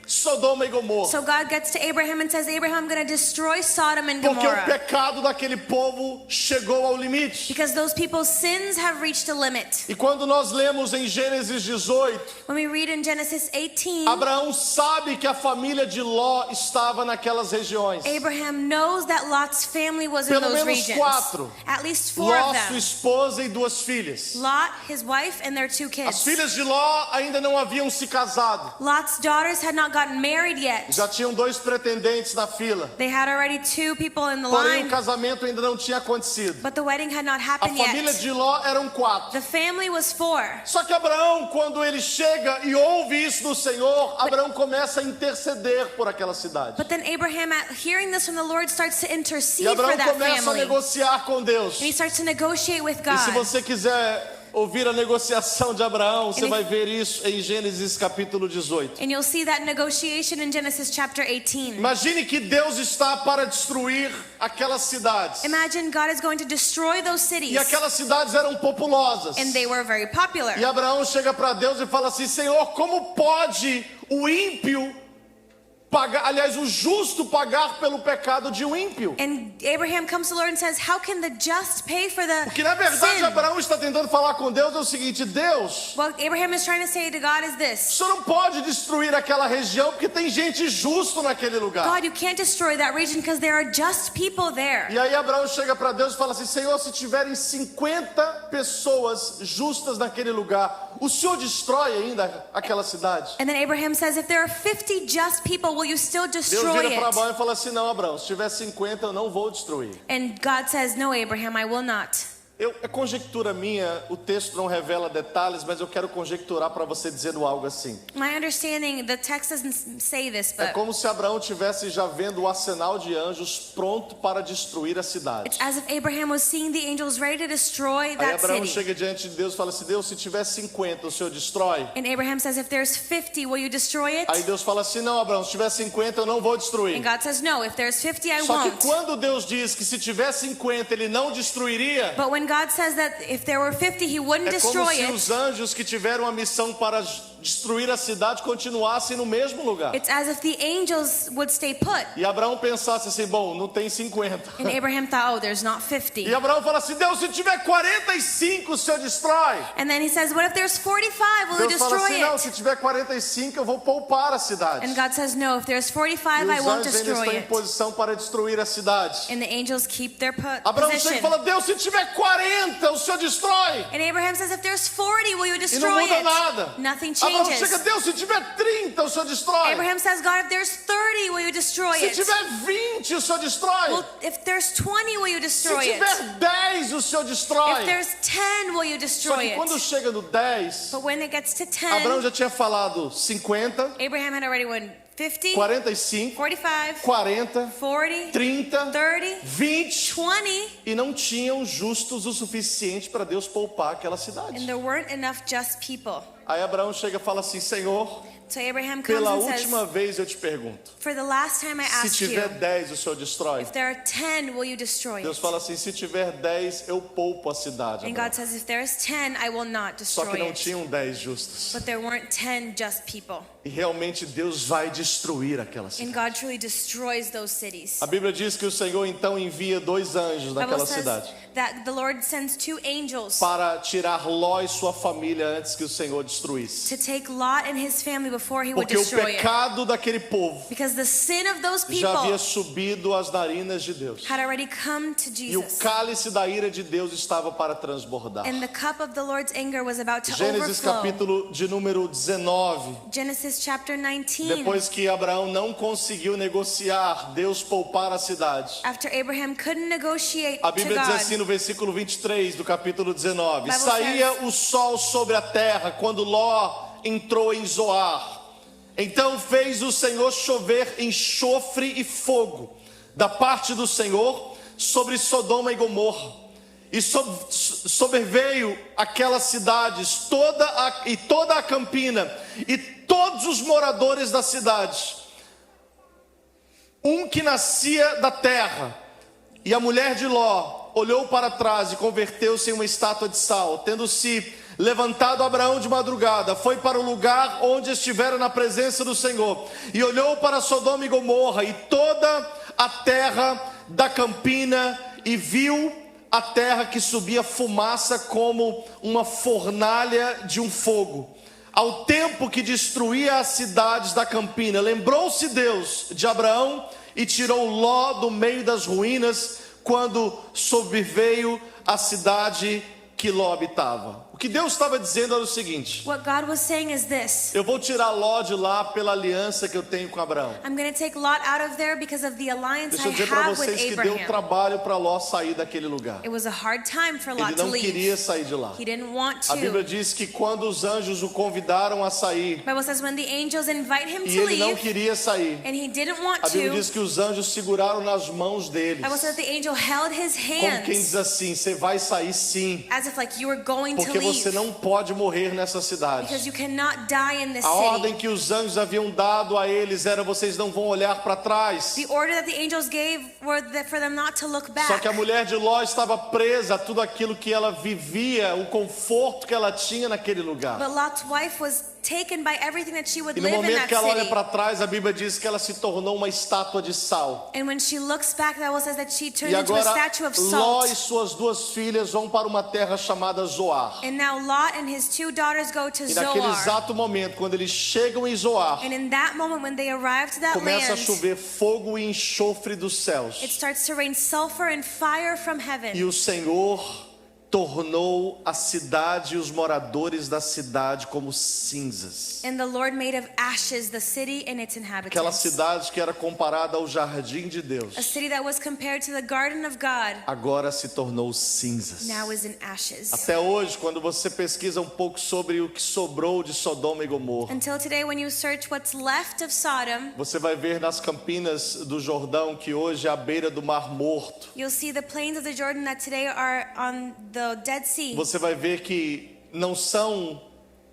Sodoma e Gomorra. So God gets to Abraham and says, Abraham, I'm going to destroy Sodom and Porque o Gomorrah. pecado daquele povo chegou ao limite. Because those people's sins have reached a limit. E quando nós lemos em Gênesis 18, When we read in Genesis 18, Abraão sabe que a família de Ló estava naquelas regiões. Abraham knows that Lot's family was in Pelo those menos regions. 4. At least 4 Ló, of sua them. esposa e 2 filhas. Lot, his wife, and their 2 As kids. filhas de Ló ainda não haviam se casado. Lot's daughters had not gotten married yet. Já tinham 2 pretendentes na fila. They had already 2 people in the Porém, o line, casamento ainda não tinha acontecido. but the wedding had not A happened família yet. de Ló eram 4. The family was 4. Só que Abraão, quando ele chega e ouve isso do Senhor, Abraão começa a interceder por aquela cidade. But then Abraham, hearing this from the Lord, starts to E intercede Abraão for that começa a family. negociar com Deus. And he starts to negotiate with E se God. você quiser ouvir a negociação de Abraão, você Ele- vai ver isso em Gênesis capítulo 18. And you'll see that negotiation in Genesis chapter 18. Imagine que Deus está para destruir aquelas cidades. Imagine God is going to destroy those cities. E aquelas cidades eram populosas. And they were very popular. E Abraão chega para Deus e fala assim: Senhor, como pode o ímpio pagar, aliás, o justo pagar pelo pecado de um ímpio? And Abraham comes to the Lord and says, how can the just pay for the O que na verdade sin? Abraão está tentando falar com Deus é o seguinte: Deus, What Abraham is trying to say to God is o this. Senhor não pode destruir aquela região porque tem gente justa naquele lugar. God, you can't destroy that region because there are just people there. E aí Abraão chega para Deus e fala assim: Senhor, se tiverem 50 pessoas justas naquele lugar, o Senhor destrói ainda aquela cidade? And then Abraham says, if there are 50 just people, will you still Deus destroy vira para it? Abraão e fala assim: não, Abraão, se tiver 50 eu não vou destruir. And God says, no, Abraham, I will not. É conjectura minha, o texto não revela detalhes, mas eu quero conjecturar para você dizendo algo assim. My understanding, the text doesn't say this, É but como se Abraão tivesse já vendo o arsenal de anjos pronto para destruir a cidade. it's as if Abraham was seeing the angels ready to destroy Aí that Abraão city. chega diante de Deus e fala assim, Deus, se tiver 50, o Senhor destrói? And Abraham says, if there's 50, will you destroy it? Aí Deus fala assim, não, Abraão, se tiver 50, eu não vou destruir. And God says, no, if there's 50, I Só que won't. quando Deus diz que se tiver 50, ele não destruiria, But when God says that if there were 50, he wouldn't é como destroy se it, os anjos que tiveram a missão para destruir a cidade continuassem no mesmo lugar. it's as if the angels would stay put. E Abraão pensasse assim, bom, não tem 50. And Abraham thought, oh, there's not 50. E Abraão fala assim, Deus, se tiver 45, o Senhor destrói. And then he says, what if there's 45? Will you Deus fala destroy assim, não, it? se tiver 45, eu vou poupar a cidade. And God says, no, if there's E 45, I os won't anjos ainda destroy estão em it. posição para destruir a cidade. And the angels keep their Abraão chega e position. fala, Deus, se tiver 40, o Senhor destrói. And Abraham says, if there's 40, will you E não destroy muda it? nada. Nothing Abraão chega, changes. Deus, se tiver 30, o Senhor destrói. Abraham says, God, if there's 30, will you destroy Se it? tiver 20, o Senhor destrói. Well, if there's 20, will you Se destroy it? tiver 10, o Senhor destrói. If there's 10, will you Só destroy que quando it? chega no 10, But when it gets to Abraão 10, já tinha falado 50, Abraham had already won 50, 45, 45, 40, 40, 30, 30, 20 20, e não tinham justos o suficiente para Deus poupar aquela cidade. and there weren't enough just people. Aí Abraão chega e fala assim, Senhor, So Abraham comes pela and says, última vez eu te pergunto, for the last time I se asked you, tiver 10 o Senhor destrói? if there are 10, will you destroy Deus it? fala assim, se tiver 10 eu poupo a cidade. And Abraão. God says, if there is 10, I will not Só que destroy não it. tinham 10 justos. But there weren't 10 just people. E realmente Deus vai destruir aquela And cidade. God truly destroys those cities. A Bíblia diz que o Senhor então envia 2 anjos The Bible naquela says cidade that the Lord sends 2 angels para tirar Ló e sua família antes que o Senhor destruísse. to take Lot and his family before he would Porque o destroy it. pecado daquele povo Because the sin of those já havia people subido às narinas de Deus. had already come to E o Jesus. cálice da ira de Deus estava para transbordar. And the cup of the Lord's anger was about to Gênesis overflow. capítulo de número 19. Genesis chapter 19. Depois que Abraão não conseguiu negociar Deus poupar a cidade. After Abraham couldn't negotiate A to Bíblia diz assim God, no versículo 23 do capítulo 19. Bible Saía says- o sol sobre a terra quando Ló entrou em Zoar. Então fez o Senhor chover enxofre e fogo da parte do Senhor sobre Sodoma e Gomorra. E sobreveio aquelas cidades, toda a campina, e todos os moradores da cidade. Um que nascia da terra, e a mulher de Ló olhou para trás e converteu-se em uma estátua de sal. Tendo-se levantado Abraão de madrugada, foi para o lugar onde estivera na presença do Senhor, e olhou para Sodoma e Gomorra e toda a terra da campina, e viu a terra que subia fumaça como uma fornalha de um fogo. Ao tempo que destruía as cidades da campina, lembrou-se Deus de Abraão e tirou Ló do meio das ruínas, quando sobreveio a cidade que Ló habitava. O que Deus estava dizendo era o seguinte: what God was saying is this. eu vou tirar Ló de lá pela aliança que eu tenho com Abraão. I'm going to take Lot out of there because of the alliance Deixa I eu dizer para have with vocês que deu Abraham. trabalho para Ló sair daquele lugar. It was a hard time for Ele Lot to não queria leave. sair de lá. He didn't want A Bíblia to. diz que quando os anjos o convidaram a sair, The Bible says when the angels invite him e to ele não leave, queria sair, and he didn't want a Bíblia to, diz que os anjos seguraram nas mãos deles. the Bible says the angel held his Como quem diz hands assim, você vai sair sim, as if like you were going to porque você leave. não pode morrer nessa cidade. Because you cannot die in this A ordem city. que os anjos haviam dado a eles era: vocês não vão olhar para trás. The order that the angels gave were that for them not to look Só back. que a mulher de Ló estava presa a tudo aquilo que ela vivia, o conforto que ela tinha naquele lugar. But Lot's wife was taken by everything that she would E no live in momento that que ela olha city. para trás, a Bíblia diz que ela se tornou uma estátua de sal. And when she looks back, the Bible says that she turned E into a agora statue of Ló salt. e suas 2 filhas vão para uma terra chamada Zoar. And now Lot and his 2 daughters go to E naquele Zoar. exato momento, quando eles chegam em Zoar, And in that moment when they arrive to that começa a land, chover fogo e enxofre dos céus. it starts to rain sulfur and fire from heaven. E o Senhor tornou a cidade e os moradores da cidade como cinzas. And the Lord made of ashes the city and its Aquela inhabitants. cidade que era comparada ao jardim de Deus, A city that was compared to the garden of God agora se tornou cinzas. now is in ashes. Até hoje, quando você pesquisa um pouco sobre o que sobrou de Sodoma e Gomorra, Until today, when you search what's left of Sodom, você vai ver nas campinas do Jordão, que hoje é à beira do Mar Morto, you'll see the plains of the Jordan that today are on the Dead Sea. você vai ver que não são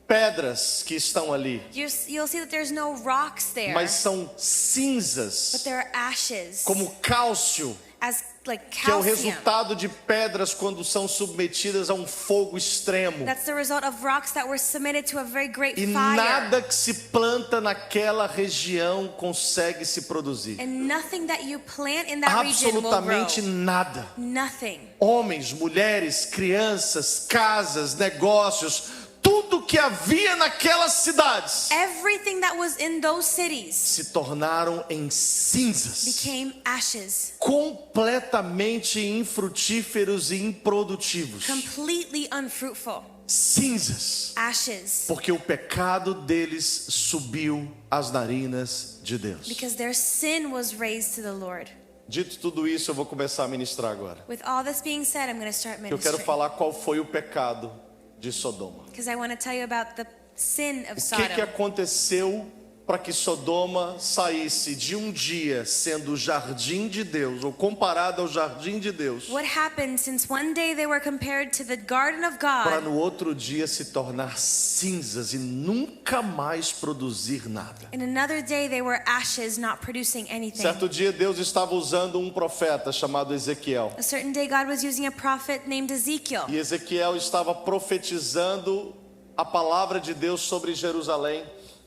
pedras que estão ali, You'll see that there's no rocks there, mas são but cinzas, there are ashes, como cálcio, as like que é o calcium. resultado de pedras quando são submetidas a um fogo extremo. That's the result of rocks that were submitted to a very great E fire. nada que se planta naquela região consegue se produzir. And nothing that you plant in that region will grow. Absolutamente nada. Nothing. Homens, mulheres, crianças, casas, negócios, tudo que havia naquelas cidades Everything that was in those cities se tornaram em cinzas, became ashes, completamente infrutíferos e improdutivos. completely unfruitful. Cinzas, Ashes, porque o pecado deles subiu às narinas de Deus. because their sin was raised to the Lord. Dito tudo isso, eu vou começar a ministrar agora. With all this being said, I'm going to start Eu quero ministering. falar qual foi o pecado de Sodoma. Because I want to tell you about the sin of O que Sodom. aconteceu para que Sodoma saísse de um dia sendo o jardim de Deus, ou comparado ao jardim de Deus, What happened since one day they were compared to the garden of para God, no outro dia se tornar cinzas e nunca mais produzir nada. and another day they were ashes, not producing anything. Certo dia Deus estava usando um profeta chamado Ezequiel. A certain day God was using a prophet named Ezekiel. E Ezequiel estava profetizando a palavra de Deus sobre Jerusalém.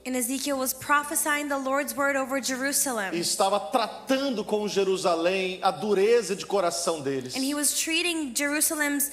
And Ezekiel was prophesying the Lord's word over Jerusalem. E estava tratando com Jerusalém a dureza de coração deles. And he was treating Jerusalem's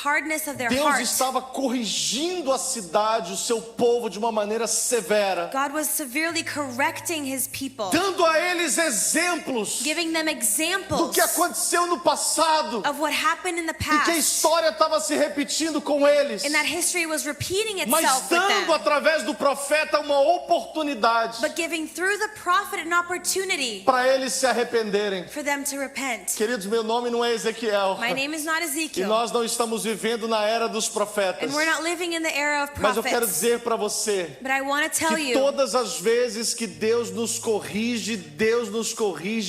hardness of their Deus heart. estava corrigindo a cidade, o seu povo, de uma maneira severa, God was severely correcting his people, dando a eles exemplos giving them do examples que aconteceu no passado of what happened in the e que a past. história estava se repetindo com eles, And that history was repeating mas itself with dando them. através do profeta uma oportunidade But giving through the prophet an opportunity para eles se arrependerem. for them to repent. Queridos, meu nome não é Ezequiel. My name is not E Ezekiel, nós não estamos vivendo na era dos profetas. and we're not living in the era of Mas eu quero prophets. dizer para você But I want to tell que you, todas as vezes que Deus nos corrige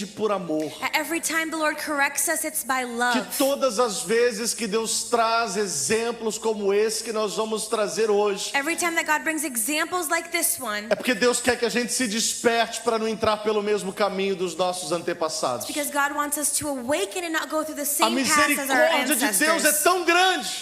por amor. every time the Lord corrects us, it's by Que love. todas as vezes que Deus traz exemplos como esse que nós vamos trazer hoje, Every time that God brings examples like this one, é porque Deus quer que a gente se desperte para não entrar pelo mesmo caminho dos nossos antepassados. because God wants us to awaken and not go through the A same path as our misericórdia de Deus é ancestors. tão grande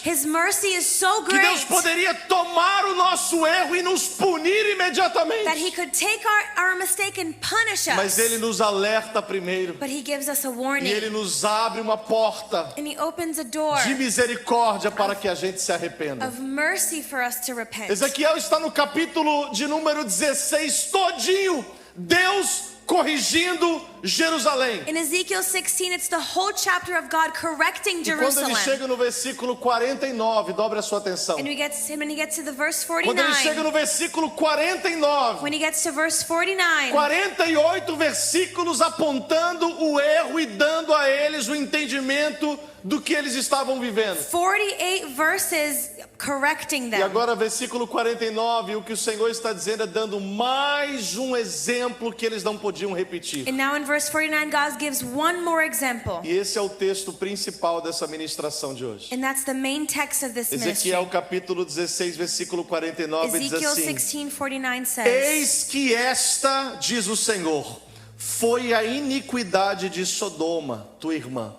His mercy is so que Deus great poderia tomar o nosso erro e nos punir that imediatamente. He could take our mistake and punish Mas us. Ele nos alerta primeiro. But He gives us a E warning, Ele nos abre uma porta and He opens a door de misericórdia para que a gente se arrependa. of mercy for us to repent. Ezequiel está no capítulo de número 16 todinho, Deus corrigindo Jerusalém. In Ezekiel 16, it's the whole chapter of God correcting E quando ele Jerusalem. chega no versículo 49, dobre a sua atenção. And when he gets to the verse Quando ele chega 49, no versículo 49, when he gets to verse 49, 48 versículos apontando o erro e dando a eles o entendimento do que eles estavam vivendo. 48 verses correcting E them. agora, versículo 49, o que o Senhor está dizendo é dando mais um exemplo que eles não podiam repetir. And now in verse 49, God gives one more example. E esse é o texto principal dessa ministração de hoje. And that's the main text of this ministry. Ezequiel capítulo 16, versículo 49 diz Ezekiel assim: 16:49 says, Eis que esta, diz o Senhor, foi a iniquidade de Sodoma, tua irmã,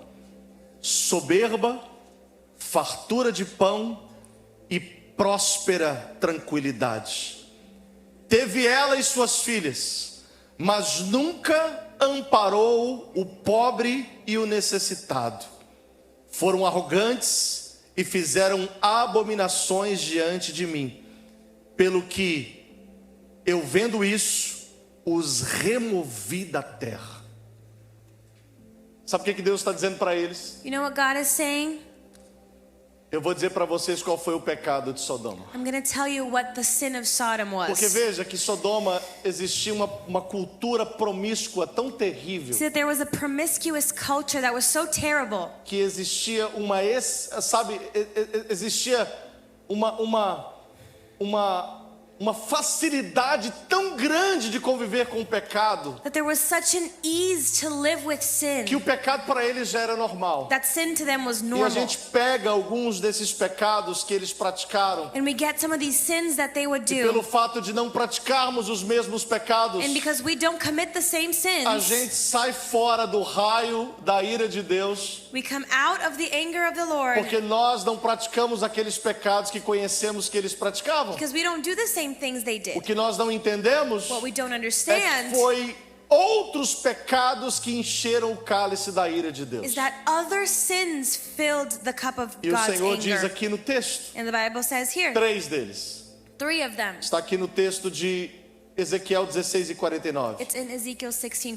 soberba, fartura de pão e próspera tranquilidade. Teve ela e suas filhas, mas nunca amparou o pobre e o necessitado. Foram arrogantes e fizeram abominações diante de mim, pelo que eu, vendo isso, os removi da terra. Sabe o que Deus está dizendo para eles? you know what God is saying? Eu vou dizer para vocês qual foi o pecado de Sodoma. I'm going to tell you what the sin of Sodom Porque was. veja que Sodoma existia uma cultura promíscua tão terrível, See that there was a promiscuous culture that was so terrible. que existia existia uma facilidade tão grande de conviver com o pecado, That there was such an ease to live with sin. que o pecado para eles já era normal. That sin to them was E a normal. gente pega alguns desses pecados que eles praticaram, And we get some of these sins that they would e pelo do. fato de não praticarmos os mesmos pecados, And because we don't commit the same a sins, gente sai fora do raio da ira de Deus, we come out of the anger of the Lord porque nós não praticamos aqueles pecados que conhecemos que eles praticavam. because we don't do the same things they O did. que nós não entendemos What we don't é que understand foi outros pecados que encheram o cálice da ira de Deus. is that other sins filled the cup of E o God's Senhor diz anger. aqui no texto, And the Bible says here, 3 deles. 3 of them. Está aqui no texto de Ezequiel 16:49. It's in Ezekiel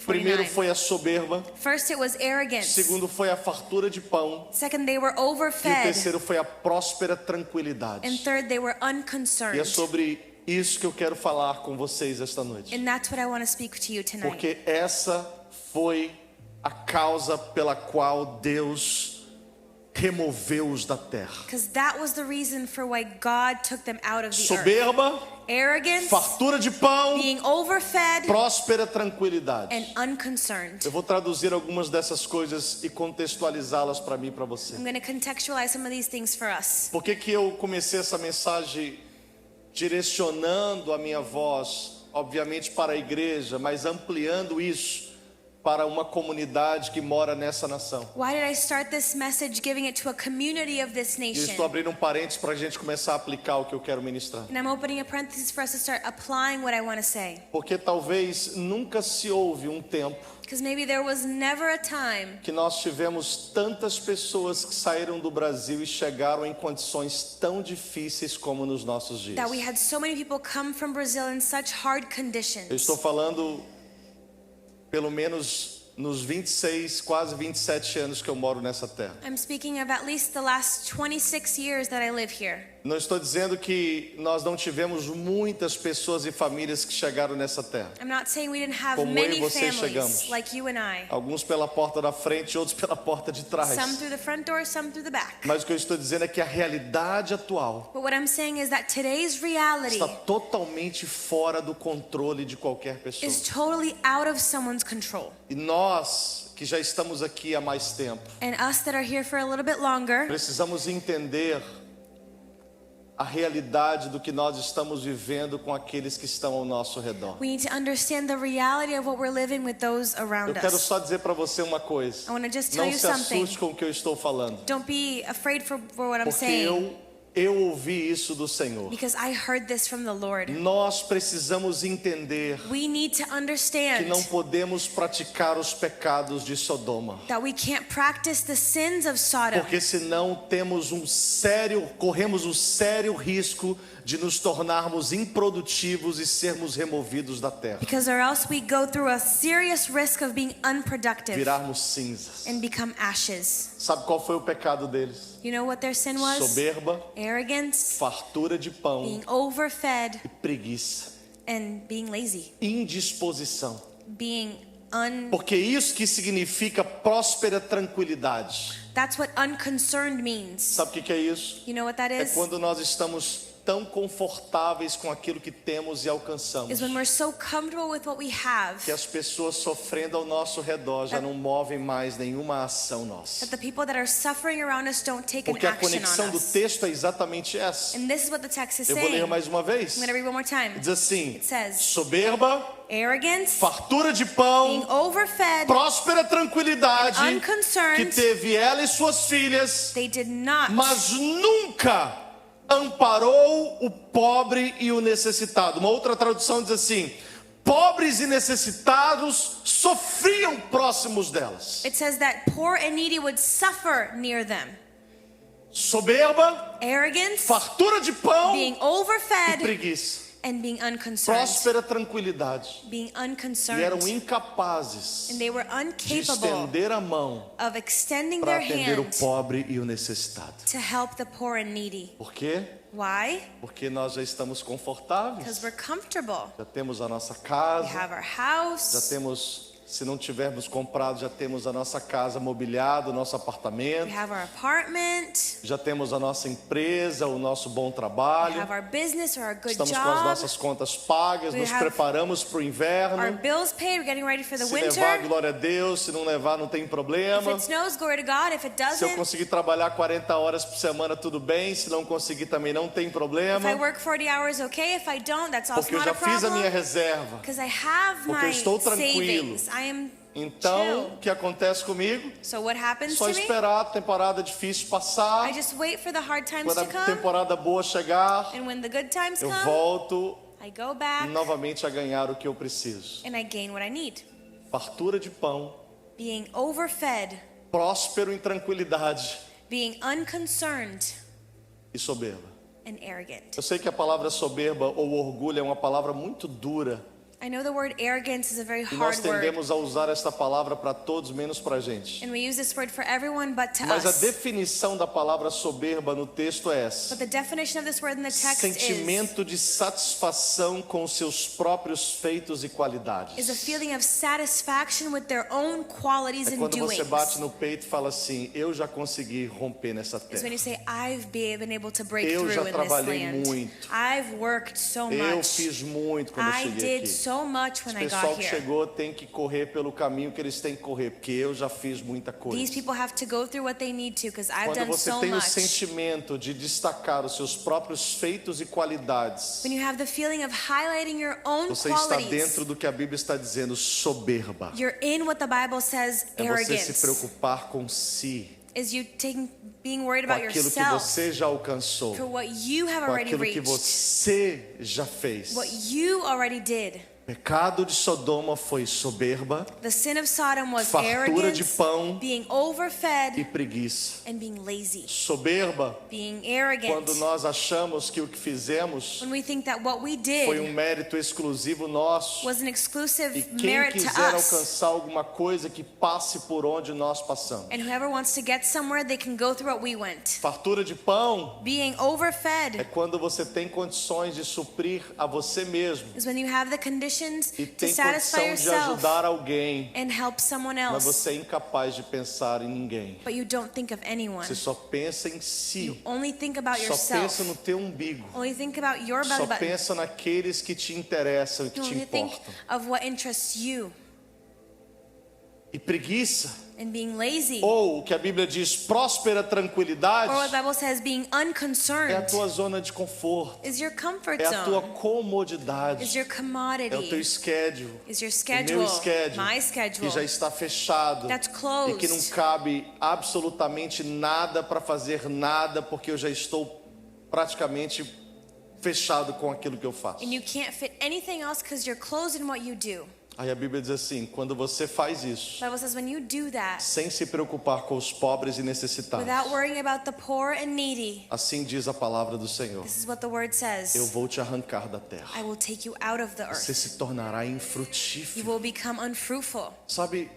Primeiro 16:49. foi a soberba, First it was arrogance. segundo foi a fartura de pão, Second they were e o overfed. terceiro foi a próspera tranquilidade. And third they were E é unconcerned. sobre isso que eu quero falar com vocês esta noite. And that's what I want to speak to you tonight. Porque essa foi a causa pela qual Deus removeu-os da terra. Because that was the reason for why God took them out of the earth. Soberba, Arrogance, fartura de pão, being overfed, próspera tranquilidade. and unconcerned. Eu vou traduzir algumas dessas coisas e contextualizá-las para mim e para você. I'm going to contextualize some of these things for us. Por que eu comecei essa mensagem direcionando a minha voz, obviamente para a igreja, mas ampliando isso para uma comunidade que mora nessa nação? Why did I start this message giving it to a community of this E eu nation? estou abrindo um parênteses para a gente começar a aplicar o que eu quero ministrar. And I'm opening a parenthesis for us to start applying what I want to say. Porque talvez nunca se houve um tempo Because maybe there was never a time que nós tivemos tantas pessoas que saíram do Brasil e chegaram em condições tão difíceis como nos nossos dias. that we had so many people come from Brazil in such hard Eu conditions. estou falando pelo menos nos 26, quase 27 anos que eu moro nessa terra. I'm speaking of at least the last 26 years that I live here. Não estou dizendo que nós não tivemos muitas pessoas e famílias que chegaram nessa terra. I'm not saying we didn't have Como eu e many você families chegamos. like you and I. Alguns pela porta da frente, outros pela porta de trás. Some through the front door, some through the back. Mas o que eu estou dizendo é que a realidade atual But what I'm saying is that today's reality está totalmente fora do controle de qualquer pessoa. is totally out of someone's control. E nós, que já estamos aqui há mais tempo, And us that are here for a little bit longer, precisamos entender a realidade do que nós estamos vivendo com aqueles que estão ao nosso redor. we need to understand the reality of what we're living with those Eu around quero us. só dizer para você uma coisa. I want to just tell Não you se something. assuste com o que eu estou falando, Don't be afraid for what I'm porque saying, eu ouvi isso do Senhor. because I heard this from the Lord. Nós precisamos entender We need to que understand não podemos praticar os pecados de Sodoma, that we can't practice the sins of Sodom, porque senão corremos um sério risco de nos tornarmos improdutivos e sermos removidos da terra, because or else we go through a serious risk of being unproductive virarmos cinzas. and become ashes. Sabe qual foi o pecado deles? You know what their sin was? Soberba, Arrogance, fartura de pão being overfed, e preguiça, and being lazy, indisposição. being Porque isso que significa próspera tranquilidade. that's what unconcerned means. Sabe o que é isso? You know what that É is? quando nós estamos tão confortáveis com aquilo que temos e alcançamos, Is when we're so comfortable with what we have que as pessoas sofrendo ao nosso redor já não movem mais nenhuma ação nossa. that the people that are suffering around us don't take an Porque a action conexão on do us. texto é exatamente essa. And this is what the text is Eu vou ler saying. mais uma vez. I'm going to read one more time. Diz assim: It says, soberba, arrogance, fartura de being pão, overfed, próspera tranquilidade and unconcerned. que teve ela e suas filhas, They did not mas nunca amparou o pobre e o necessitado. Uma outra tradução diz assim: pobres e necessitados sofriam próximos delas. It says that poor and needy would suffer near them. Soberba, Arrogance, fartura de pão being e overfed, preguiça. and being unconcerned. Próspera tranquilidade. Being E unconcerned. eram incapazes And they were de incapable estender a mão of extending para their atender o hand pobre e o necessitado. to help the poor and needy. Por quê? Why? Porque nós já estamos Because confortáveis. we're comfortable. Já temos a nossa We casa. have our Já house. temos, se não tivermos comprado, já temos a nossa casa mobiliada, o nosso We apartamento. have our apartment. Já temos a nossa empresa, o nosso bom We trabalho. have our business or our good Estamos com as job. nossas contas pagas, We nos have preparamos para o Our inverno. bills paid. We're getting ready for the Se levar, winter. glória a Deus. Se não levar, não tem If problema. it snows, glory to God. If it Se eu doesn't, conseguir trabalhar 40 horas por semana, tudo bem. Se não conseguir, também não tem if I problema. work 40 hours, okay. If I don't, that's also Porque eu not já a fiz a minha problem. reserva. Because I have Porque eu my estou tranquilo. savings. I am Então, chill. o que acontece comigo? So what happens Só to me? esperar a temporada difícil passar. I just wait for the hard times Quando to a come. temporada boa chegar, And when the good times eu come, volto I go back novamente a ganhar o que eu preciso. and I gain what I need. Fartura de pão, Being overfed, próspero em tranquilidade being unconcerned, e soberba. and arrogant. Eu sei que a palavra soberba ou orgulho é uma palavra muito dura. I know the word arrogance is a very E nós hard word. tendemos a usar esta palavra para todos, menos para a gente. And we use this word for everyone but to Mas a us. definição da palavra soberba no texto é essa: But the definition of this word in the text sentimento de satisfação com os seus próprios feitos e is a qualidades. feeling of satisfaction with their own qualities É and quando você bate doings. no peito e fala assim: eu já consegui romper nessa It's when terra. you say, I've been able to break Eu through já in this trabalhei land. muito. I've worked so Eu much. fiz muito quando eu I cheguei did aqui. so much when O I pessoal got que here. chegou tem que correr pelo caminho que eles têm que correr, porque eu já fiz muita coisa. These people have to go through what they need to because I've Quando done você so tem o much. sentimento de destacar os seus próprios feitos e qualidades, When you have the feeling of highlighting your own você está qualities, dentro do que a Bíblia está dizendo, soberba. you're in what the Bible says É você se arrogance. preocupar com si, Is you being worried com about aquilo que yourself, você já alcançou, for what you have com already aquilo que reached, você já fez. what you already did. O pecado de Sodoma foi soberba, The sin of Sodom was fartura de arrogance, pão being e overfed, preguiça. and being lazy. Soberba, Being arrogant. quando nós achamos que o que fizemos When we think that what we foi did mérito exclusivo nosso, was an e exclusive quem merit to quiser us. alcançar alguma coisa que passe por onde nós passamos. And whoever wants to get somewhere, they can go through what we went. Fartura de pão Being é overfed quando você tem condições de suprir a você mesmo is when you have the conditions e to tem satisfy condição de yourself ajudar alguém, and help someone mas else. você é incapaz de pensar em ninguém. But you don't think of anyone. Você só pensa em si, Only think about só pensa yourself. no teu umbigo, Only think about your belly só button. pensa naqueles que te interessam e que te Only think importam. of what interests you. E preguiça, And being lazy. ou o que a Bíblia diz, próspera tranquilidade, Or what the Bible says, being é a unconcerned tua zona de conforto, is your comfort é a tua zone. comodidade, Is your é o teu commodity. schedule, Is your o schedule. meu schedule, My que schedule. já está fechado That's e closed. que não cabe absolutamente nada para fazer nada, porque eu já estou praticamente fechado com aquilo que eu faço. And you can't fit anything else because you're closed in what you do. Aí a Bíblia diz assim, quando você faz isso, The Bible says when you do that, sem se preocupar com os pobres e necessitados, without worrying about the poor and needy, assim diz a palavra do Senhor, this is what the word eu says. vou te arrancar da terra. I will take you out of the Você earth. se tornará You infrutífero. will become unfruitful. Sabe,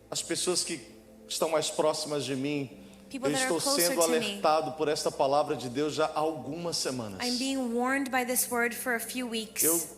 as pessoas que estão mais próximas de mim, People eu that are estou closer sendo to me. alertado por esta palavra de Deus já há algumas semanas. I'm being warned by this word for a few weeks. Eu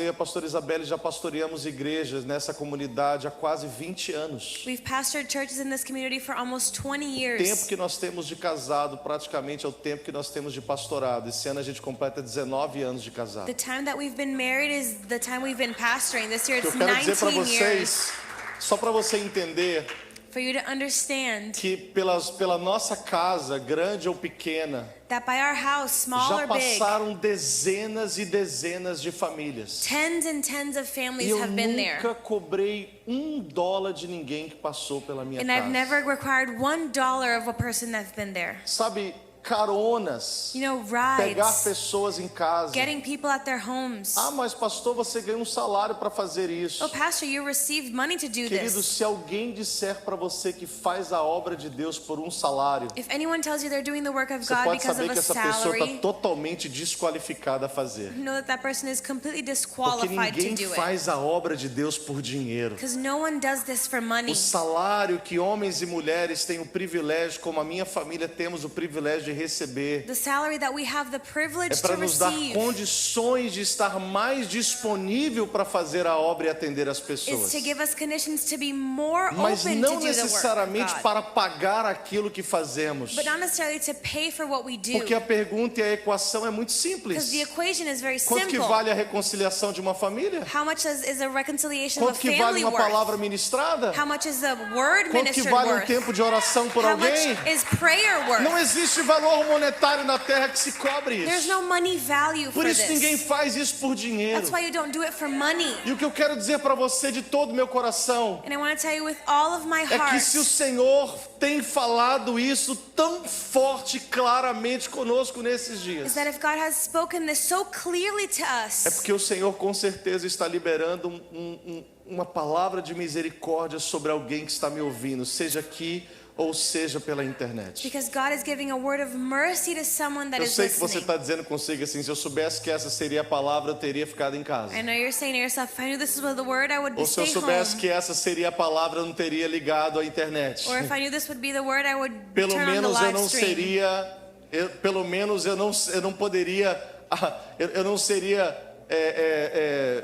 e a pastora Isabelle já pastoreamos igrejas nessa comunidade há quase 20 anos. We've pastored churches in this community for almost 20 O years. tempo que nós temos de casado praticamente é o tempo que nós temos de pastorado. Esse ano a gente completa 19 anos de casado. The time that we've been married is the time we've been pastoring. This year O que it's eu quero dizer para 19 years. vocês, só para você entender, For you to understand que pela nossa casa, grande ou pequena, that by our house, small já or big, passaram dezenas e dezenas de famílias. tens and tens of E families eu have been there. nunca cobrei $1 de ninguém que passou pela minha And I've casa. never required $1 of a person that's been there. Sabe, caronas, You know, pegar rides, pessoas em casa. getting people at their homes. Ah, mas pastor, você ganha um salário para fazer isso. Oh, Pastor, you received money to do Querido, this. se alguém disser para você que faz a obra de Deus por um salário, If anyone tells you they're doing the work of você God pode because saber of que a essa pessoa está salary, totalmente desqualificada a fazer. know that that person is completely Porque disqualified to ninguém do it. faz a obra de Deus por dinheiro. Because no one does this for money. O salário que homens e mulheres têm o privilégio, como a minha família temos o privilégio de receber, The salary that we have the é privilege para to nos dar receive condições de estar mais disponível para fazer a obra e atender as is pessoas. to give us conditions to be more Mas open não to do the work necessariamente of God. para pagar aquilo que fazemos. But not necessarily to pay for what we do. Porque a pergunta e a equação é muito Because simples. the equation is very Quanto que simple. vale a reconciliação de uma família? How much is a reconciliation of a Quanto que vale family uma worth? palavra ministrada? How much is a word Quanto que ministered vale um worth? tempo de oração por How alguém? much is prayer worth? Não existe valor monetário na terra que se cobre There's isso. no money value Por for isso ninguém this. faz isso por dinheiro. That's why you don't do it for money. E o que eu quero dizer para você de todo o meu coração And I want to tell you with all of my é que heart, se o Senhor tem falado isso tão forte, claramente conosco nesses is dias, that if God has spoken this so clearly to é us, porque o Senhor com certeza está liberando uma palavra de misericórdia sobre alguém que está me ouvindo, seja aqui ou seja pela internet. because God is giving a word of mercy to someone that Eu is sei que você listening. está dizendo consigo assim, se eu soubesse que essa seria a palavra, eu teria ficado em casa. I know you're saying to yourself, if I knew this was the word, I would Ou se eu stay soubesse home. que essa seria a palavra, eu não teria ligado à internet. Or if I knew this would be the word, I would Pelo turn on the menos eu live não stream. seria, pelo menos eu não poderia, eu não seria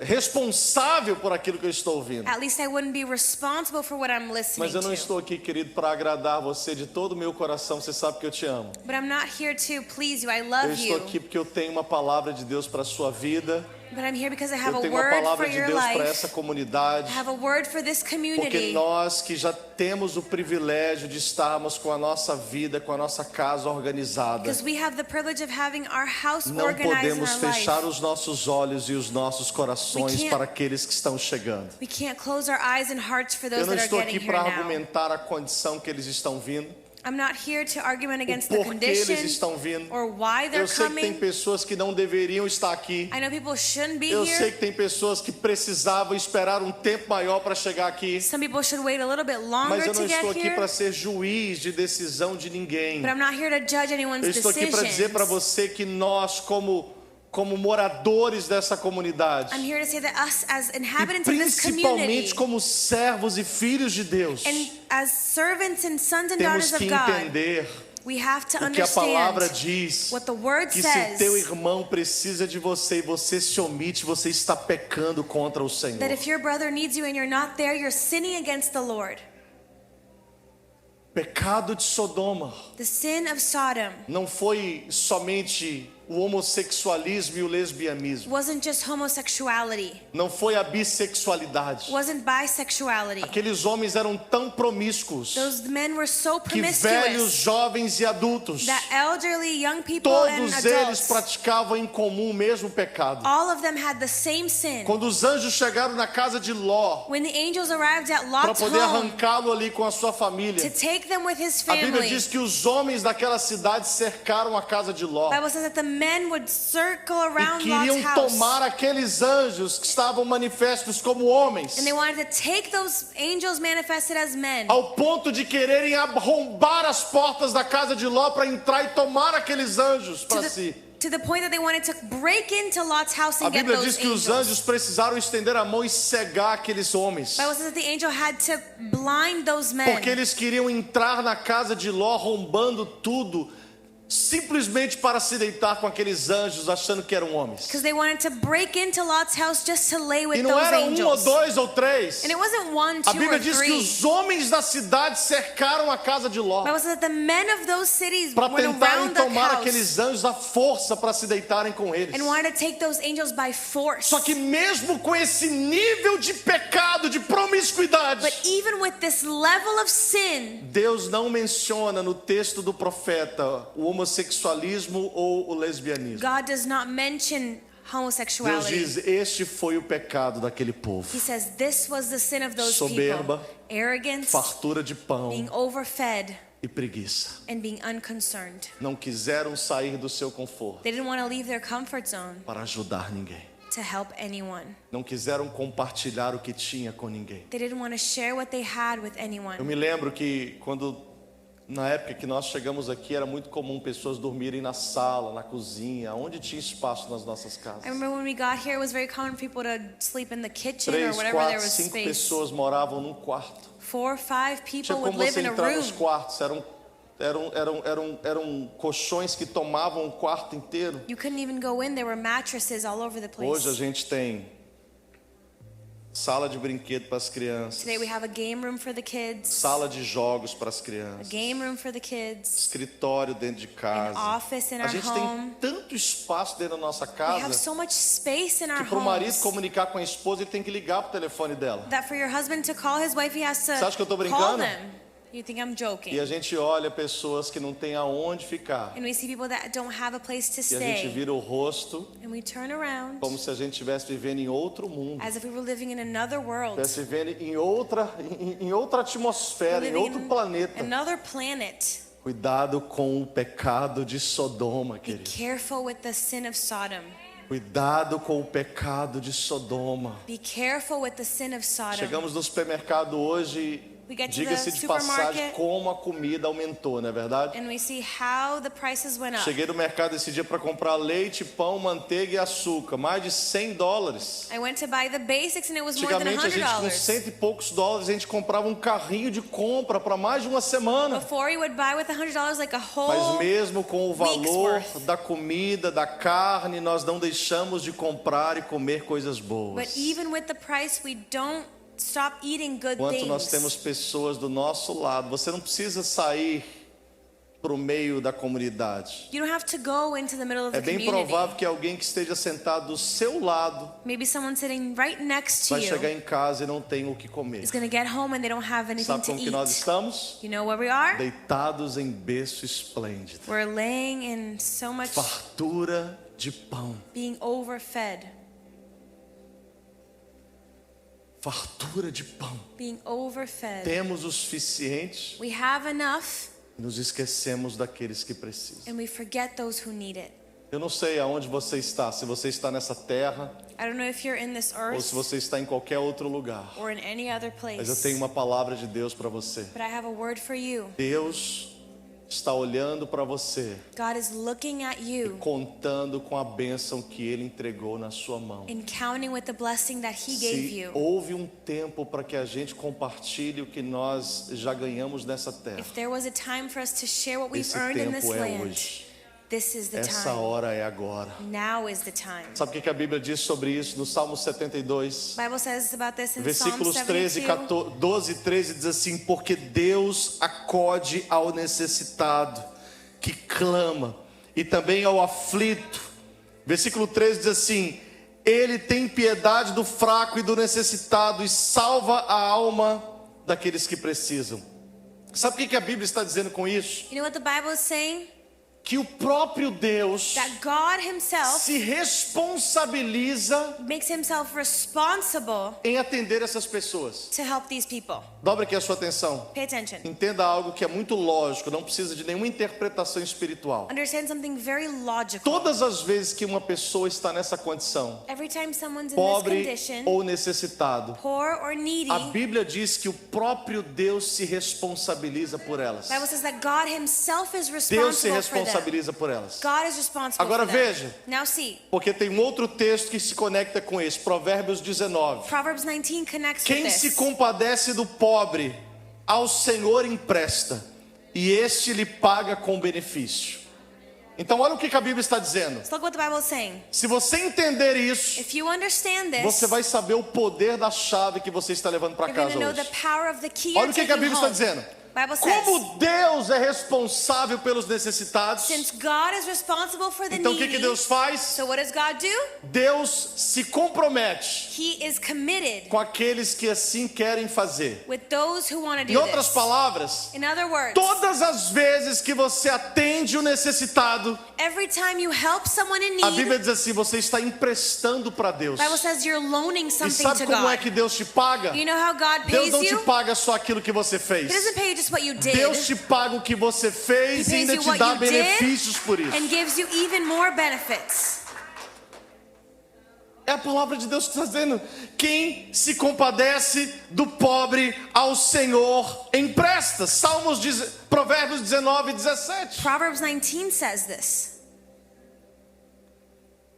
responsável por aquilo que eu estou ouvindo. At least I wouldn't be responsible for what I'm listening Mas eu não to. estou aqui, querido, para agradar você de todo o meu coração. Você sabe que eu te amo. But I'm not here to please you. I Eu love estou you. aqui porque eu tenho uma palavra de Deus para a sua vida. But I'm here because I have Eu a tenho uma word for palavra de your Deus para life. essa comunidade. I have a word for this Porque community. nós que já temos o privilégio de estarmos com a nossa vida, com a nossa casa organizada, Because we have the privilege of having our house não organized in podemos our fechar life. os nossos olhos e os nossos corações We can't- para aqueles que estão chegando. We can't close our eyes and hearts for Eu those não that are estou getting aqui here para now. argumentar a condição que eles estão vindo, I'm not here to argument o against the porquê eles condition estão vindo. or why Eu they're sei que tem coming. pessoas que não deveriam estar aqui. I know people shouldn't be Eu sei here. que tem pessoas que precisavam esperar um tempo maior para chegar aqui. Some people should wait a little bit Mas longer eu não to get estou aqui here. para ser juiz de decisão de ninguém. But I'm not here to judge anyone's Eu estou aqui para dizer para decisions. você que nós, como moradores dessa comunidade, I'm here to say that us as e inhabitants of this principalmente community como servos e filhos de Deus, and as servants and sons and temos daughters of que God, entender we have to o que a palavra understand diz, what the word que se teu says, irmão precisa de você e você se omite, você está pecando contra o Senhor. that if your brother needs you and you're not there, you're sinning against the Lord. Pecado de Sodoma The sin of Sodom não foi somente o homossexualismo e o lesbianismo, wasn't just homosexuality, não foi a bissexualidade. wasn't bisexuality. Aqueles homens eram tão promíscuos Those men were so que velhos, promiscuous jovens e adultos, that elderly, young people and todos eles adults, praticavam em comum o mesmo pecado. all of them had the same sin. Quando os anjos chegaram na casa de Ló When the angels arrived at para Lot's poder home arrancá-lo ali com a sua to família, take them with his a Bíblia family, diz que os homens daquela cidade cercaram a casa de Ló the Bible says that the men would circle e around queriam Lot's house. tomar aqueles anjos que estavam manifestos como homens, And they wanted to take those angels manifested as men ao ponto de quererem arrombar as portas da casa de Ló para entrar e tomar aqueles anjos para si. to the point that they wanted to break into Lot's house A and get Bíblia those diz que os angels. anjos precisaram estender a mão e cegar aqueles homens, The Bible says that the angel had to blind those men porque eles queriam entrar na casa de Ló arrombando tudo, simplesmente para se deitar com aqueles anjos, achando que eram homens. because they wanted to break into Lot's house just to lay with E não those era um ou angels. dois ou três. And it wasn't one, A two, Bíblia or diz que three. os homens da cidade cercaram a casa de Ló The Bible says that the men of those cities para went tentarem around the tomar house aqueles anjos à força para se deitarem com eles. and wanted to take those angels by force. Só que mesmo com esse nível de pecado, de promiscuidade, But even with this level of sin, Deus não menciona no texto do profeta o homossexualismo ou o lesbianismo. God does not mention Deus homosexuality. diz: este foi o pecado daquele povo. He says this was the sin of those Soberba, people. Arrogance, Fartura de being pão, overfed, e preguiça. and being unconcerned. Não quiseram sair do seu conforto They didn't want to leave their comfort zone para ajudar ninguém. to help anyone. Não quiseram compartilhar o que tinha com ninguém. They didn't want to share what they had with Eu anyone. me lembro que na época que nós chegamos aqui, era muito comum pessoas dormirem na sala, na cozinha, onde tinha espaço nas nossas casas. I remember when we got here, it was very common for people to sleep in the kitchen or 3, whatever there 4, was 5 space. pessoas moravam num quarto. 4 or 5 people Tinha would como live você in a entrar nos room. quartos, eram colchões que tomavam o quarto inteiro. You couldn't even go in. There were mattresses all over the Hoje a place. gente tem sala de brinquedo para as crianças, Today we have a game room for the kids, sala de jogos para as a crianças, game room for the kids, escritório dentro de casa. an office in A our gente home. tem tanto espaço dentro da nossa We have casa so much space in our que para o marido homes comunicar com a esposa ele tem que ligar para o telefone dela. that for your husband to call his wife, he has to Você acha que eu tô call brincando? them. You think I'm joking? E a gente olha pessoas que não têm aonde ficar. And we see people that don't have a place to E a gente stay. vira o rosto And we turn around como se a gente estivesse vivendo em outro mundo. as if we were living in another world. Estivesse vivendo em outra atmosfera, em Living outro in planeta. another planet. Cuidado com o pecado de Sodoma, Be querido. careful with the sin of Sodom. Cuidado com o pecado de Sodoma. Be careful with the sin of Sodom. Chegamos no supermercado hoje, We get to diga-se the de passagem, supermarket. como a comida aumentou, não é verdade? And we see how the prices went up. Cheguei no mercado esse dia para comprar leite, pão, manteiga e açúcar. Mais de $100. I went to buy the basics and it was more than Antigamente, a gente com $100. $100 e poucos, a gente comprava um carrinho de compra para mais de uma semana. Before you would buy with $100 like a Mas whole. mesmo com o week's valor worth. da comida, da carne, nós não deixamos de comprar e comer coisas But boas. even with the price, we don't stop eating good Enquanto nós things. temos pessoas do nosso lado, você não precisa sair para o meio da comunidade. You don't have to go into the middle of É the bem community. provável que alguém que esteja sentado do seu lado Maybe someone sitting right next to vai chegar you em casa e não tem o que comer. is going to get home and they don't have anything Sabe to como que nós eat. estamos? You know where we are? Deitados em berço esplêndido. We're laying in so much, Fartura de pão. being overfed. Fartura de pão. Being overfed. Temos o suficiente, We have enough nos esquecemos daqueles que precisam. and we forget those who need it. Eu não sei aonde você está, se você está nessa terra I don't know if you're in this ou earth se você está em qualquer outro lugar. or in any other Mas eu place. tenho uma palavra de Deus para você. But I have a word for you. Deus está olhando para você, God is looking at you contando com a bênção que Ele entregou na sua mão. and counting with the blessing that He gave Se you. houve um tempo para que a gente compartilhe o que nós já ganhamos nessa terra, If there was a time for us to share what we've esse earned in this tempo é land, hoje. this is the Essa time. hora é agora. Now is the time. Sabe o que a Bíblia diz sobre isso no Salmo 72? The Bible says about this in Psalm Versículos 13, 72. 12 e 13 diz assim: porque Deus acode ao necessitado que clama e também ao aflito. Versículo 13 diz assim: Ele tem piedade do fraco e do necessitado e salva a alma daqueles que precisam. Sabe o que a Bíblia está dizendo com isso? You know what the Bible is saying? Que o próprio Deus That God Himself se responsabiliza makes Himself responsible em atender essas pessoas. to help these people. Dobre aqui a sua atenção. Pay attention. Entenda algo que é muito lógico, não precisa de nenhuma interpretação espiritual. Understand something very logical. Todas as vezes que uma pessoa está nessa condição, Every time someone's in this pobre condition, ou necessitado, poor or needy, a Bíblia diz que o próprio Deus se responsabiliza por elas. the Bible says that God Himself is Deus se responsible for them. responsabiliza por elas. God is responsible Agora for them. veja. Now see, Porque tem um outro texto que se conecta com esse, Provérbios 19. Proverbs 19 connects Quem with se this. compadece do pobre, ao Senhor empresta, e este lhe paga com benefício. Então olha o que a Bíblia está dizendo. Let's look what the Bible is saying. Se você entender isso, If you understand this, você vai saber o poder da chave que você está levando para you're going casa to know the hoje. power of the key Olha you're o que a taking Bíblia está home. dizendo. Bible says, Como Deus é responsável pelos necessitados, since God is responsible for the então o needy, que Deus faz? so what does God do? Deus se compromete He is committed com aqueles que assim querem fazer. with those who want to Em do outras this. palavras, In other words, todas as vezes que você atende o necessitado, every time you help someone in a need, Bíblia diz assim, você está emprestando para Deus. the Bible says you're loaning E something sabe to como God. é que Deus te paga? You know how God Deus pays não te you? paga só aquilo que você fez. He doesn't pay you just what you did. Deus te paga o que você He fez e pays ainda you te what dá you did benefícios por isso. and gives you even more benefits. É a palavra de Deus que está dizendo: quem se compadece do pobre ao Senhor empresta. Provérbios 19:17. Proverbs 19 says this.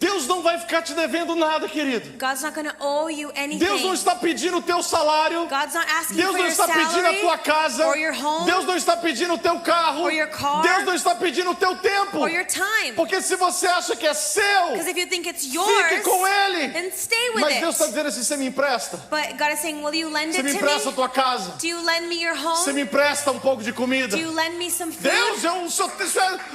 Deus não vai ficar te devendo nada, querido. God's not going to owe you anything. Deus não está pedindo o teu salário. God's not asking Deus for não your está pedindo a salary tua casa. or your home Deus não está pedindo o teu carro. or your car Deus não está pedindo o teu tempo. or your time. Porque se você acha que é seu, Because if you think it's fique yours, com ele. then stay with Mas it. Deus está dizendo assim: você me empresta? But God is saying, will you lend Você it me to empresta a me? tua casa? Do you lend me your Você home? me empresta um pouco de comida? Do you lend me some food? Deus,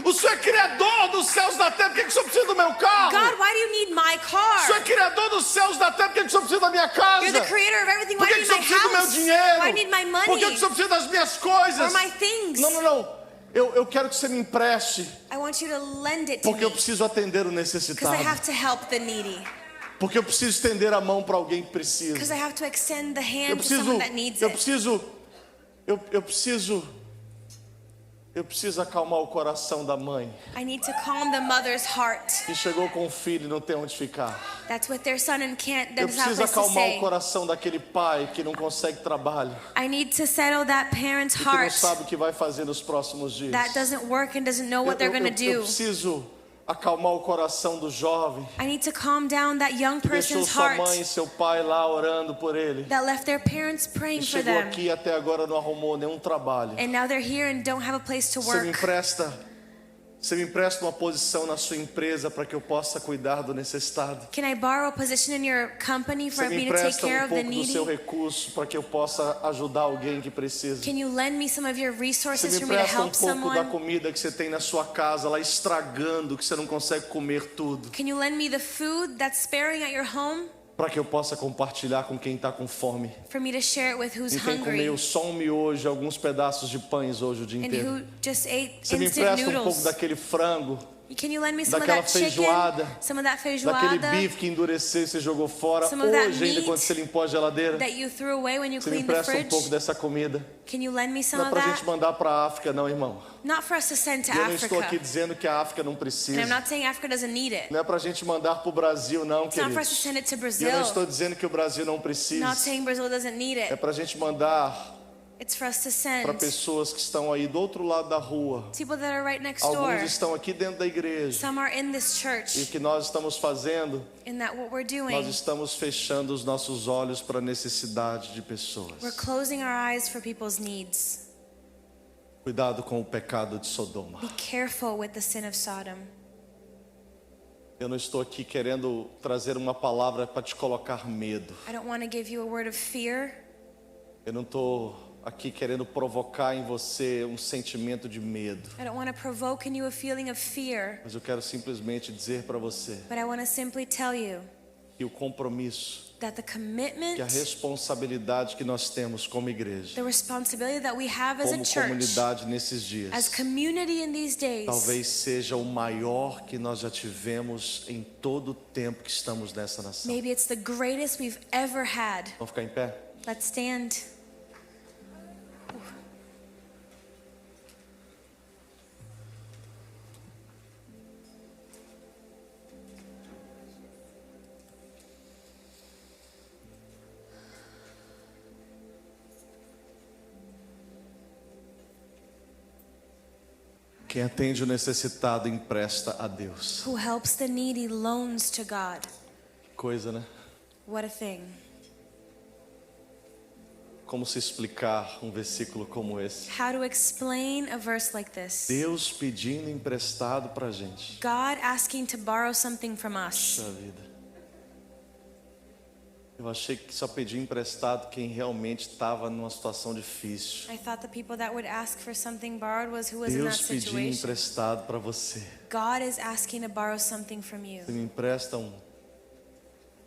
o Senhor é criador dos céus e da terra. Por que o Senhor precisa do meu carro? God, why do you need my car? O Senhor é criador dos céus e da terra. Por que o Senhor precisa da minha casa? You're the creator of everything. Por Why que do o you Senhor need my precisa do meu house? dinheiro? Why do you need my Por que o money Senhor precisa das minhas coisas? or my things? Não. Eu quero que você me empreste, I want you to lend it to porque eu me preciso atender o because necessitado. I have to help the needy. Porque eu preciso estender a mão para alguém que Because precisa. I have to extend the Eu hand to someone that needs it. Eu preciso acalmar o coração da mãe I need to calm the mother's heart que chegou com o filho e não tem onde ficar. that's with their son and can't Eu doesn't have preciso a place to acalmar o stay. coração daquele pai que não consegue trabalho I need to settle that parent's e que não heart sabe o que vai fazer nos próximos dias. that doesn't work and doesn't know what they're going to Eu do. preciso acalmar o coração do jovem I need to calm down that young que deixou person's sua heart mãe e seu pai lá orando por ele that left their parents e praying for chegou them. aqui e até agora não arrumou nenhum trabalho. And now they're here and don't have a place to Você me work. empresta uma posição na sua empresa para que eu possa cuidar do necessitado. Can I borrow a position in your company for Você me me to take empresta care um of the pouco do seu needy? recurso para que eu possa ajudar alguém que precisa. Can you lend me some of your Você resources me for me to empresta um help pouco da someone? comida que você tem na sua casa lá estragando, que você não consegue comer tudo, Can you lend me the food that's sparing at your home para que eu possa compartilhar com quem está com fome for me to share it with who's e quem hungry comeu só um miojo, alguns pedaços de pães hoje o dia and inteiro. who just ate Você me instant empresta um pouco noodles? daquele frango, Can you lend me some of daquela that chicken, feijoada, some of that daquele feijoada bife que endureceu e você jogou fora Some of that hoje ainda meat quando você limpou a geladeira? that you threw away when you Você me cleaned the empresta um pouco fridge? dessa comida. Can you lend me some Não é of pra gente that? mandar para a África não, irmão. Not for us to send to Eu não estou aqui Africa. dizendo que a África não And precisa. I'm not saying Africa doesn't need it. Não é pra gente mandar para o Brasil não, It's not for us to queridos. send it to E eu Brazil. não estou dizendo que o Brasil não precisa. Not saying Brazil doesn't need É it. pra gente mandar It's for us to para send pessoas que estão aí do outro lado da rua. people that are right next door. Alguns estão aqui dentro da igreja. Some are in this E o church. que nós estamos fazendo, In that what we're nós doing, estamos fechando os nossos olhos para a necessidade de pessoas. we're closing our eyes for people's needs. Cuidado com o pecado de Sodoma. Be careful with the sin of Sodom. Eu não estou aqui querendo trazer uma palavra para te colocar medo. I don't want to give you a word of fear. Eu não estou aqui querendo provocar em você um sentimento de medo. I don't want to provoke in you a feeling of fear. Mas eu quero simplesmente dizer para você But I want to simply tell you que o compromisso, that the que a commitment, responsabilidade que nós temos como igreja, the responsibility that we have as a como church, comunidade nesses as dias, community in these days, talvez seja o maior que nós já tivemos em todo o tempo que estamos nessa nação. maybe it's the greatest we've ever had. Vamos ficar em pé? Let's stand. Quem atende o necessitado empresta a Deus. Who helps the needy loans to God. Que coisa, né? What a thing. Como se explicar um versículo como esse? How to explain a verse like this? Deus pedindo emprestado para a gente. God asking to borrow something from us. Puxa vida. Eu achei que só pedia emprestado quem realmente estava numa situação difícil. I thought the people that would ask for something borrowed was who was in that Deus pedindo situation. emprestado para você. God is asking to borrow something from you. Você me empresta um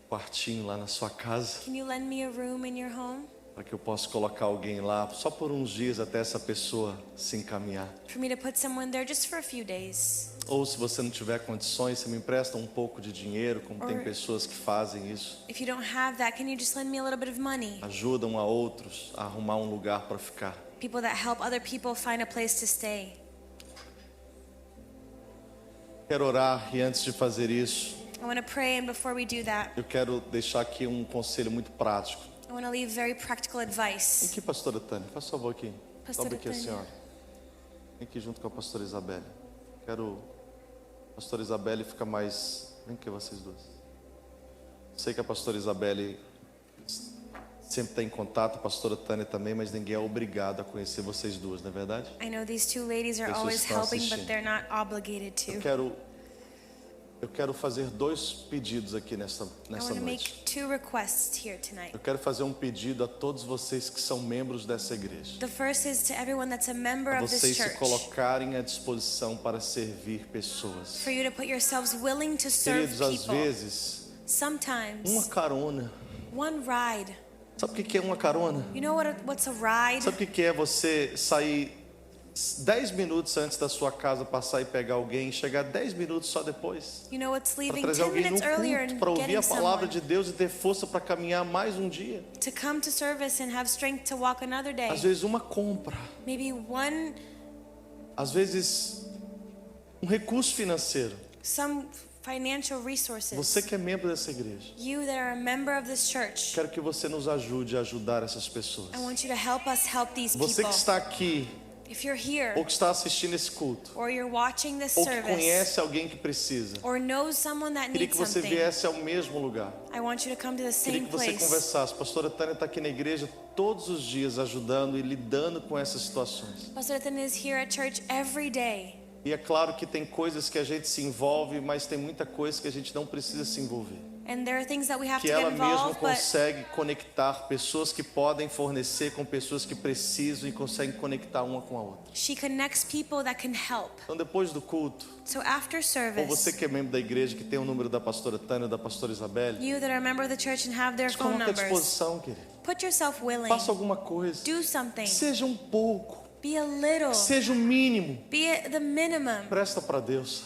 quartinho lá na sua casa Can you lend me a room in your home? para que eu possa colocar alguém lá só por uns dias até essa pessoa se encaminhar. For me to put someone there just for a few days. Ou se você não tiver condições, você me empresta um pouco de dinheiro, como tem pessoas que fazem isso. If you don't have that, can you just lend me a little bit of money? Ajudam a outros a arrumar um lugar para ficar. people that help other people find a place to stay. Quero orar e antes de fazer isso, I want to pray, and before we do that, eu quero deixar aqui um conselho muito prático. I want to leave very practical advice. Vem aqui, pastora Tânia, faz favor aqui. Pastora Sobe aqui a Tânia. senhora. Vem aqui junto com a pastora Isabelle. Quero a pastora Isabelle ficar mais... Vem aqui vocês duas. Sei que a pastora Isabelle sempre está em contato, a pastora Tânia também, mas ninguém é obrigado a conhecer vocês duas, não é verdade? I know these two ladies are Pessoas always estão helping, assistindo. but they're not obligated to. Eu quero fazer 2 pedidos aqui nessa I want to noite. make 2 requests here tonight. Eu quero fazer um pedido a todos vocês que são membros dessa igreja. The first is to everyone that's a member Para of this vocês se church, colocarem à disposição para servir pessoas. for you to put yourselves willing to serve Queridos, às people. vezes, uma Sometimes, carona. one ride. Sabe o que é uma carona? You know what's a ride? Sabe o que é você sair 10 minutos antes da sua casa, passar e pegar alguém, e chegar 10 minutos só depois? You know what's Para leaving trazer 10 alguém no minutes earlier culto, and para ouvir getting a palavra someone de Deus e ter força para caminhar mais um dia. to come to service and have strength to walk another day. Às vezes uma compra, Maybe one, às vezes um recurso financeiro. some financial resources. Você que é membro dessa igreja, You that are a member of this church, quero que você nos ajude a ajudar essas pessoas. I want you to help us help these Você people. que está aqui If you're here, ou que está assistindo esse culto, or you're watching this ou que service, conhece alguém que precisa, or knows someone that queria needs que você something, viesse ao mesmo lugar. I want you to come to the Queria same que você place. conversasse. A pastora Tânia está aqui na igreja todos os dias ajudando e lidando com essas situações. Pastor Ethan is here at church every day. E é claro que tem coisas que a gente se envolve, mas tem muita coisa que a gente não precisa se envolver. And there are things that we have Que to get ela mesma involved, but consegue conectar pessoas que podem fornecer com pessoas que precisam e conseguem conectar uma com a outra. she connects people that can help. Então depois do culto, So after ou você service, que é membro da igreja, que tem o número da pastora Tânia ou da pastora Isabelle, you that are a member of the church and have their se phone coloque à numbers, disposição, querido. put yourself willing. Faça alguma coisa. Do something. Seja um pouco. Be a little. Seja o mínimo. Be the minimum. Presta para Deus.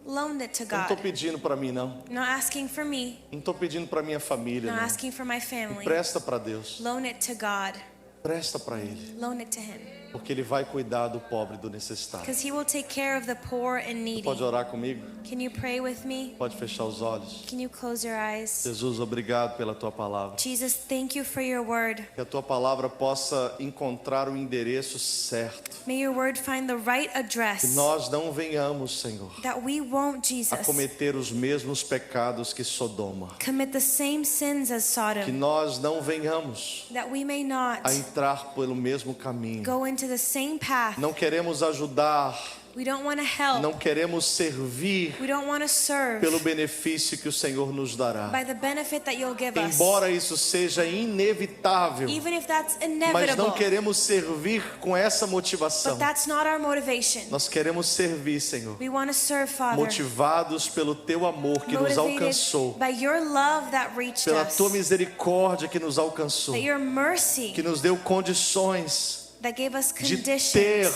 Loan it to Eu não estou God. pedindo para mim, não. Not asking for me. Não estou pedindo para minha família, Not não. asking for my family. Presta para Deus. Loan it to God. Presta para Ele. Loan it to Him. Porque Ele vai cuidar do pobre e do necessitado. Because He will take care of the poor and needy. Pode orar comigo? Can you pray with me? Pode fechar os olhos. Can you close your eyes? Jesus, obrigado pela Tua palavra. Jesus, thank you for your word. Que a Tua palavra possa encontrar o endereço certo. May your word find the right Que address. nós não venhamos, Senhor, That we won't, a Jesus, cometer os mesmos pecados que Sodoma. commit the same sins as Que Sodom. nós não venhamos That we may not a entrar pelo mesmo caminho. go into the same path. Não queremos ajudar, We don't want to help. não queremos servir We don't want to serve pelo benefício que o Senhor nos dará. by the benefit that you'll give us. Embora isso seja inevitável, Even if that's mas inevitable. não queremos servir com essa motivação. But that's not our motivation. Nós queremos servir, Senhor, We want to serve, Father, motivados pelo Teu amor que nos alcançou, by your love that reached pela us, Tua misericórdia que nos alcançou, that your mercy que nos deu condições that gave us de conditions ter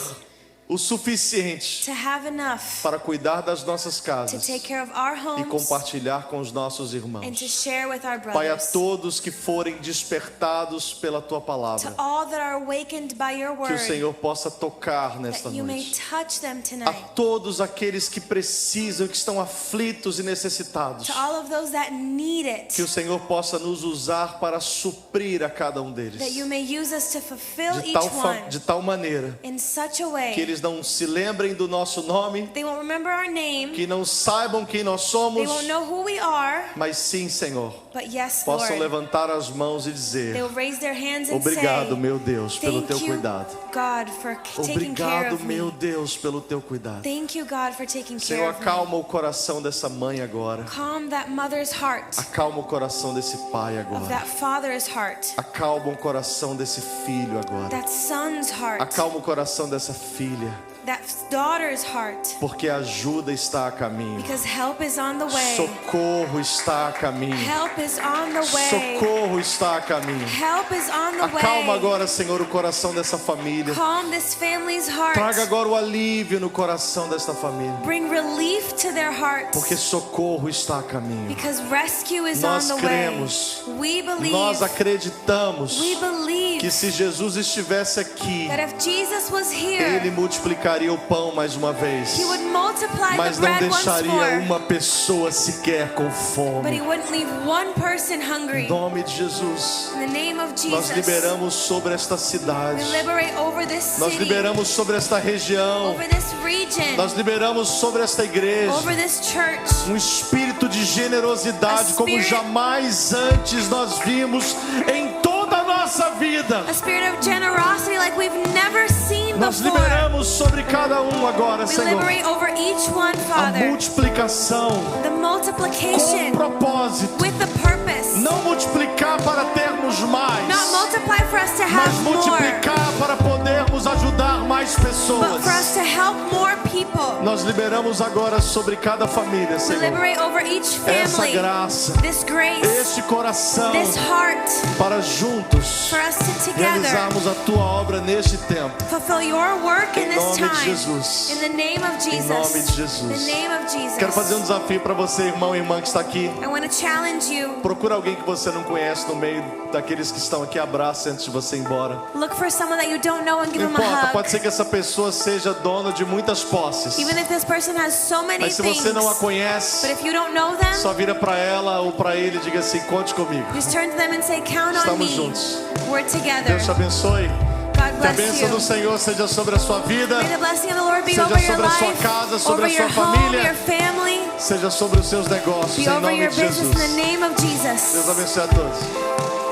o suficiente to have enough para cuidar das nossas to casas take care of our e homes compartilhar com os nossos and irmãos. to share with our Pai, a brothers. todos que forem despertados pela Tua To palavra, all that are awakened by your que o word, Senhor possa tocar nesta that you may noite. touch them A tonight. todos aqueles que precisam, que estão aflitos e necessitados, To all of those that need que o it, Senhor possa nos usar para suprir a cada um deles, that you may use us to fulfill de each one de tal maneira in such a que way eles não se lembrem do nosso nome, they won't remember our name, que não saibam quem nós they somos, won't know who we are, mas sim, Senhor, but yes, possam Lord, levantar as mãos e dizer: they'll raise their hands and obrigado, say, meu Deus, pelo thank Teu you, cuidado. God, for taking care Obrigado, of me. meu Deus, pelo Teu cuidado. Thank you, God, for taking care Senhor, of me. acalma o coração dessa mãe agora. Calm that mother's heart, Acalma o coração desse pai of agora. that father's heart, Acalma o coração desse filho agora. that son's heart, Acalma o coração dessa filha. that daughter's heart, porque ajuda está a caminho. because help is on the way. Socorro está a caminho. Help is on the way. Socorro está a caminho. Help is on the Acalma way. agora, Senhor, o coração dessa família. Calm this family's Traga heart. agora o alívio no coração desta família, Bring relief to their hearts, porque socorro está a caminho. because rescue is Nós on the cremos, way. We believe. nós acreditamos We believe que se Jesus estivesse aqui, that if Jesus was here, Ele multiplicaria o pão mais uma vez, He would multiply mas the não bread once deixaria more, uma pessoa sequer com but He fome. wouldn't leave one person Em hungry. nome de Jesus, In the name of nós Jesus, liberamos sobre esta we cidade, liberate over this nós city, liberamos sobre esta região, over this region, nós liberamos sobre esta igreja over this church, um espírito de generosidade A como spirit- jamais antes nós vimos em toda a nossa vida. a spirit of generosity like we've never seen Nós before. liberamos sobre cada um agora, We Senhor, liberate over each one, a Father, multiplicação the com multiplication propósito. with the purpose, Não multiplicar para termos mais, not multiply for us to mas have more, multiplicar para podermos ajudar mais but pessoas. for us to help more people. Nós liberamos agora sobre cada família, We Senhor, liberate over each essa family graça, this grace, este coração, this heart, para juntos for us to together realizarmos a Tua obra neste tempo. fulfill your work in Em this nome de time. Jesus. In the name of Em Jesus. nome de Jesus. The name of Jesus. Quero fazer um desafio para você, irmão e irmã que está aqui. I want to challenge you. Procura alguém que você não conhece no meio daqueles que estão aqui. Abraça antes de você ir embora. Look for someone that you don't know and give Não them a importa, hug. pode ser que essa pessoa seja dona de muitas posses. Even if this person has so many Mas se things, você não a but conhece, if you don't know them, só vira para ela ou para ele e diga assim: conte comigo. just turn to them and say, count on Estamos me. juntos. We're together. Deus te abençoe. God Que a bless bênção do you. Senhor seja sobre a sua vida, May the blessing of the Lord be seja over your sobre a sua life, casa, sobre over a sua your home, família, your family, seja sobre os seus negócios, be em over nome your de business in the Jesus. name of Jesus. Deus abençoe a todos.